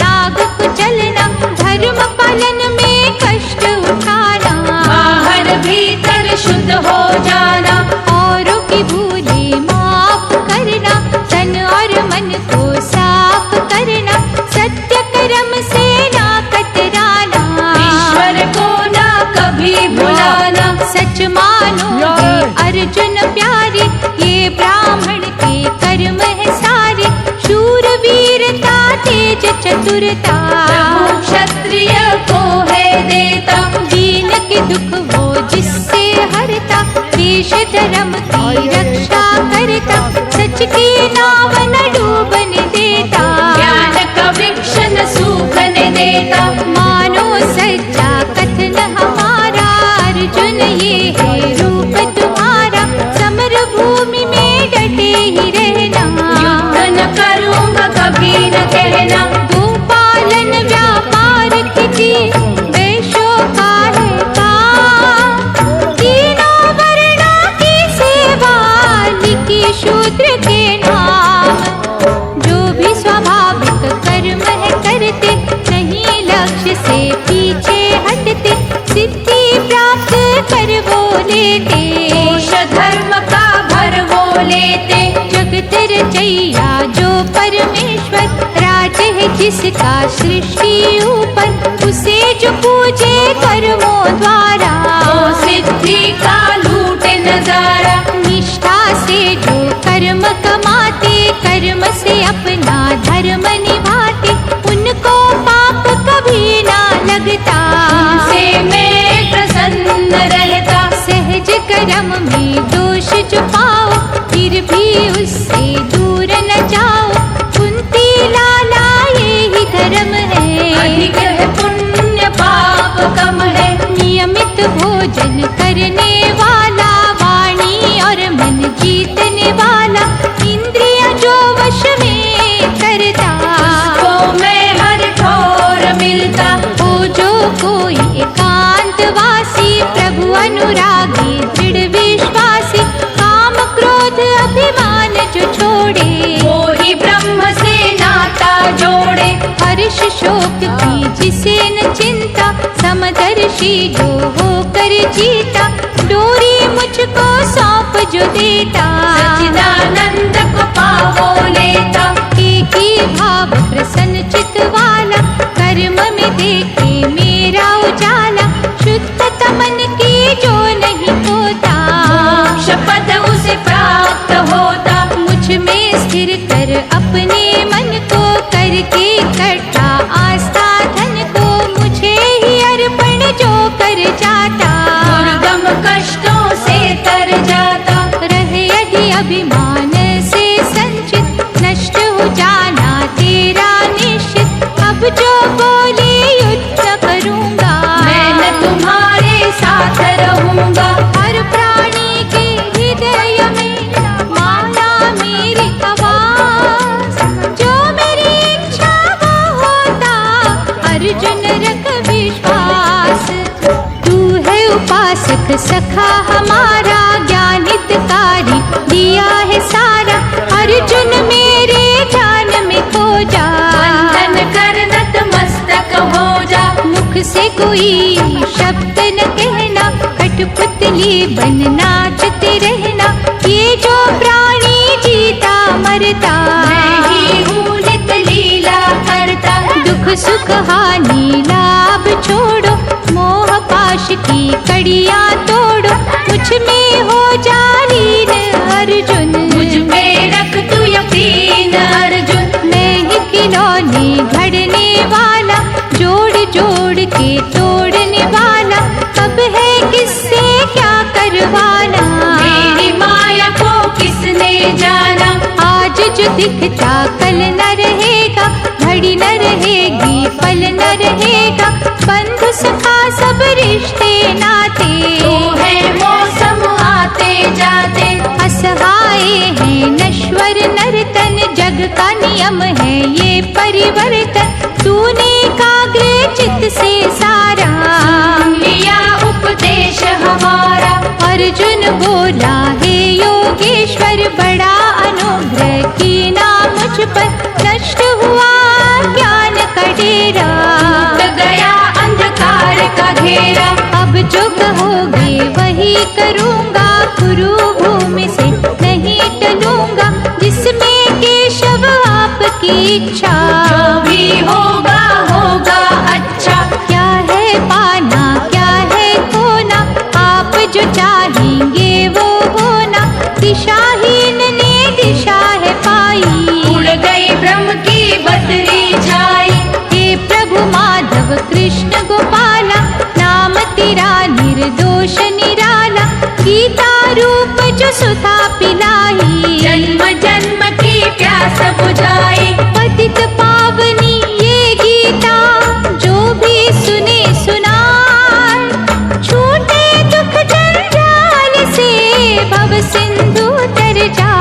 नाग कुचलना। धर्म पालन में कष्ट उठाना बाहर भीतर शुद्ध हो जाना। औरों की भूले माफ करना तन और मन को साफ करना। सत्य कर्म से ना कतराना ईश्वर को ना कभी भुलाना। सच मानो हे अर्जुन प्यारे ये ब्राह्मण के कर्म है सारे। शूर वीरता तेज चतुरता प्रभु क्षत्रिय को है देता। दीन के दुख वो जिससे हरता। देश धर्म की रक्षा करता। सच की नाव न डूबने देता। ज्ञान का वृक्ष न सूखने देता। मानो सच्चा कथन हमारा अर्जुन ये है रूप तुम्हारा। समर भूमि में डटे ही रहना युद्ध न करूँगा कभी न कहना। गोपालन व्यापार की से पीछे हटते, सिद्धि प्राप्त कर वो लेते। कोश धर्म का भर वो लेते। जगत रचैया जो परमेश्वर, राज है जिसका सृष्टि ऊपर, उसे जो पूजे कर्मों द्वारा, वो सिद्धि का लूटे नजारा। निष्ठा से जो कर्म कमाते, कर्म से अपना धर्म निभाते, उनको पाप कभी ना लगता। उनसे मैं प्रसन्न रहता। सहज कर्म में दोष जो पाओ, फिर भी उससे दूर न जाओ। कुंती लाला ये ही धर्म है, अधिक है पुण्य पाप कम है। नियमित भोजन करने वाला, वाणी और मन जीतने वाला, इंद्रियां जो वश में करता, उसको मैं हर ठोर मिलता। हो जो कोई एकांतवासी, प्रभु अनुरागी दृढ़ विश्वासी, काम क्रोध अभिमान जो छोड़े, वो ही ब्रह्म से नाता जोड़े। हर्ष शोक की जिसे न चिंता, समदर्शी जो होकर जीता, डोरी मुझको सौंप जो देता, सच्चिदानंद को पावो लेता। एक ही भाव प्रसन्न चित वाला, कर्म में देखे मेरा उजाला, शुद्धता मन की जो नहीं होता, मोक्ष पद उसे प्राप्त होता। मुझ में स्थिर कर अपने मन को, करके इकट्ठा आस्था धन को, मुझे ही अर्पण जो कर जाता, दुर्गम कष्टों से तर जाता। रहे यदि अभिमान से संचित, नष्ट हो जाना तेरा निश्चित। अब जो बोले युद्ध करूँगा, मैं न तुम्हारे साथ रहूंगा। हर प्राणी के हृदय में माला मेरी आवाज, जो मेरी इच्छा वो होता, अर्जुन रख विश्वास। तू है उपासक सखा हमारा, ज्ञान हितकारी दिया है सारा, अर्जुन मेरे ध्यान में खो जा। वंदन कर नतमस्तक हो जा। मुख से कोई शब्द न कहना, कठपुतली बन नाचते रहना, ये जो प्राणी जीता मरता, मैं ही हूँ नित लीला करता। दुख सुख हानि लाभ छोड़ो, मोह पाश की कड़ियाँ तोड़ो, मुझ में हो जा लीन अर्जुन। मुझ पे रख तू यकीन अर्जुन। मैं ही खिलौने घड़ने वाला, जोड़ जोड़ के तोड़ने वाला, कब है किससे क्या करवाना, मेरी माया को किसने जाना। आज जो दिखता कल न रहेगा, घड़ी न रहेगी पल न रहेगा, बंधु सखा सब रिश्ते नाते, तो है मौसम आते जाते। असहाय है नश्वर नर्तन, जग का नियम है ये परिवर्तन, तूने काग्र चित्त से सारा, लिया उपदेश हमारा। अर्जुन बोला हे योगेश्वर, बड़ा अनुग्रह कीना मुझ पर, नष्ट हुआ ज्ञान का डेरा, टूट गया अंधकार का घेरा। अब जो कहोगे वही करूँगा, गुरु भूमि से नहीं टलूंगा, जिसमें केशव आपकी इच्छा, जो भी होगा होगा अच्छा। क्या है पाना क्या है खोना, आप जो चाहेंगे वो होना, दिशाहीन ने दिशा है पाई, उड़ गई ब्रह्म की बदरी छाई। हे प्रभु माधव कृष्ण गोपाला, नाम तेरा निर्दोष निराला, गीता रूप जो सुधा पिलाई, जन्म जन्म की प्यास बुझाई। पतित पावनी ये गीता, जो भी सुने सुनाए, छूटे दुख जंजाल से, भव सिंधु तर जाए।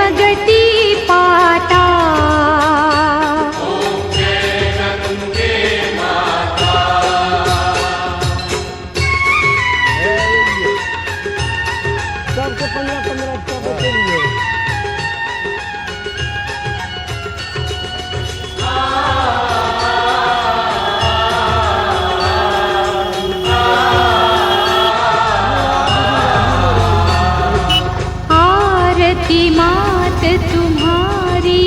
प्रगति पाता। सबके 15-15 का बच्चे लिए। आरती मात तुम्हारी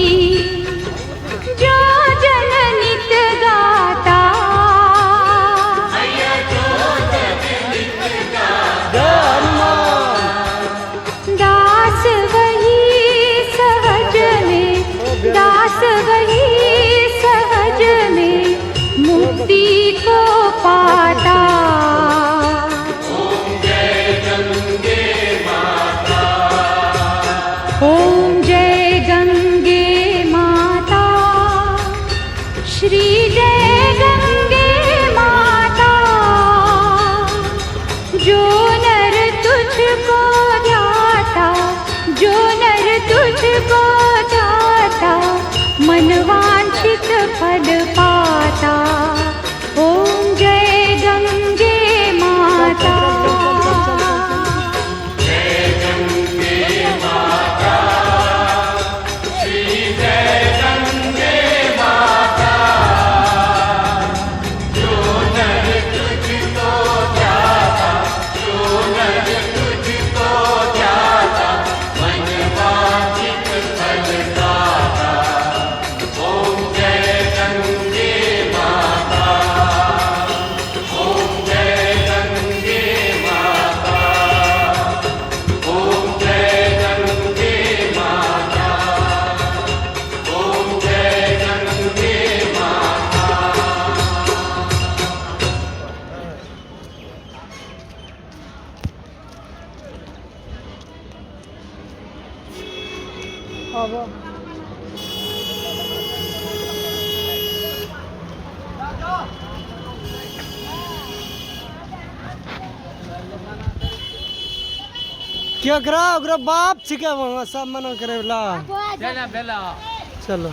जो जन नित गाता। दास वही सहज में, दास वही सहज में मुक्ति को पाता। ओम जय गंगे माता, श्री जय गंगे माता। जो नर तुझको ध्याता, जो नर तुझको ध्याता, मन वांछित फल पाता। ओम जय गंगे माता। क्या करा ओकरा बाप छिके वहाँ सब मना करे ला। चलो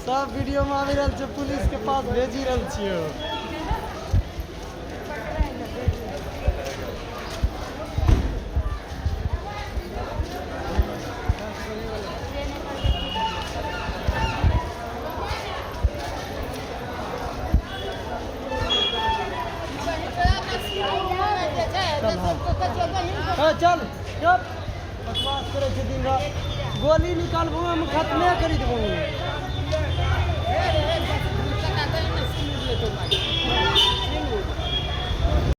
सब वीडियो में आबि रहल छै, पुलिस के पास भेजी रहल छियै। चल चुप, बकवास करे छै दिन रात। गोली निकालबो हम खत्मे करी देबो।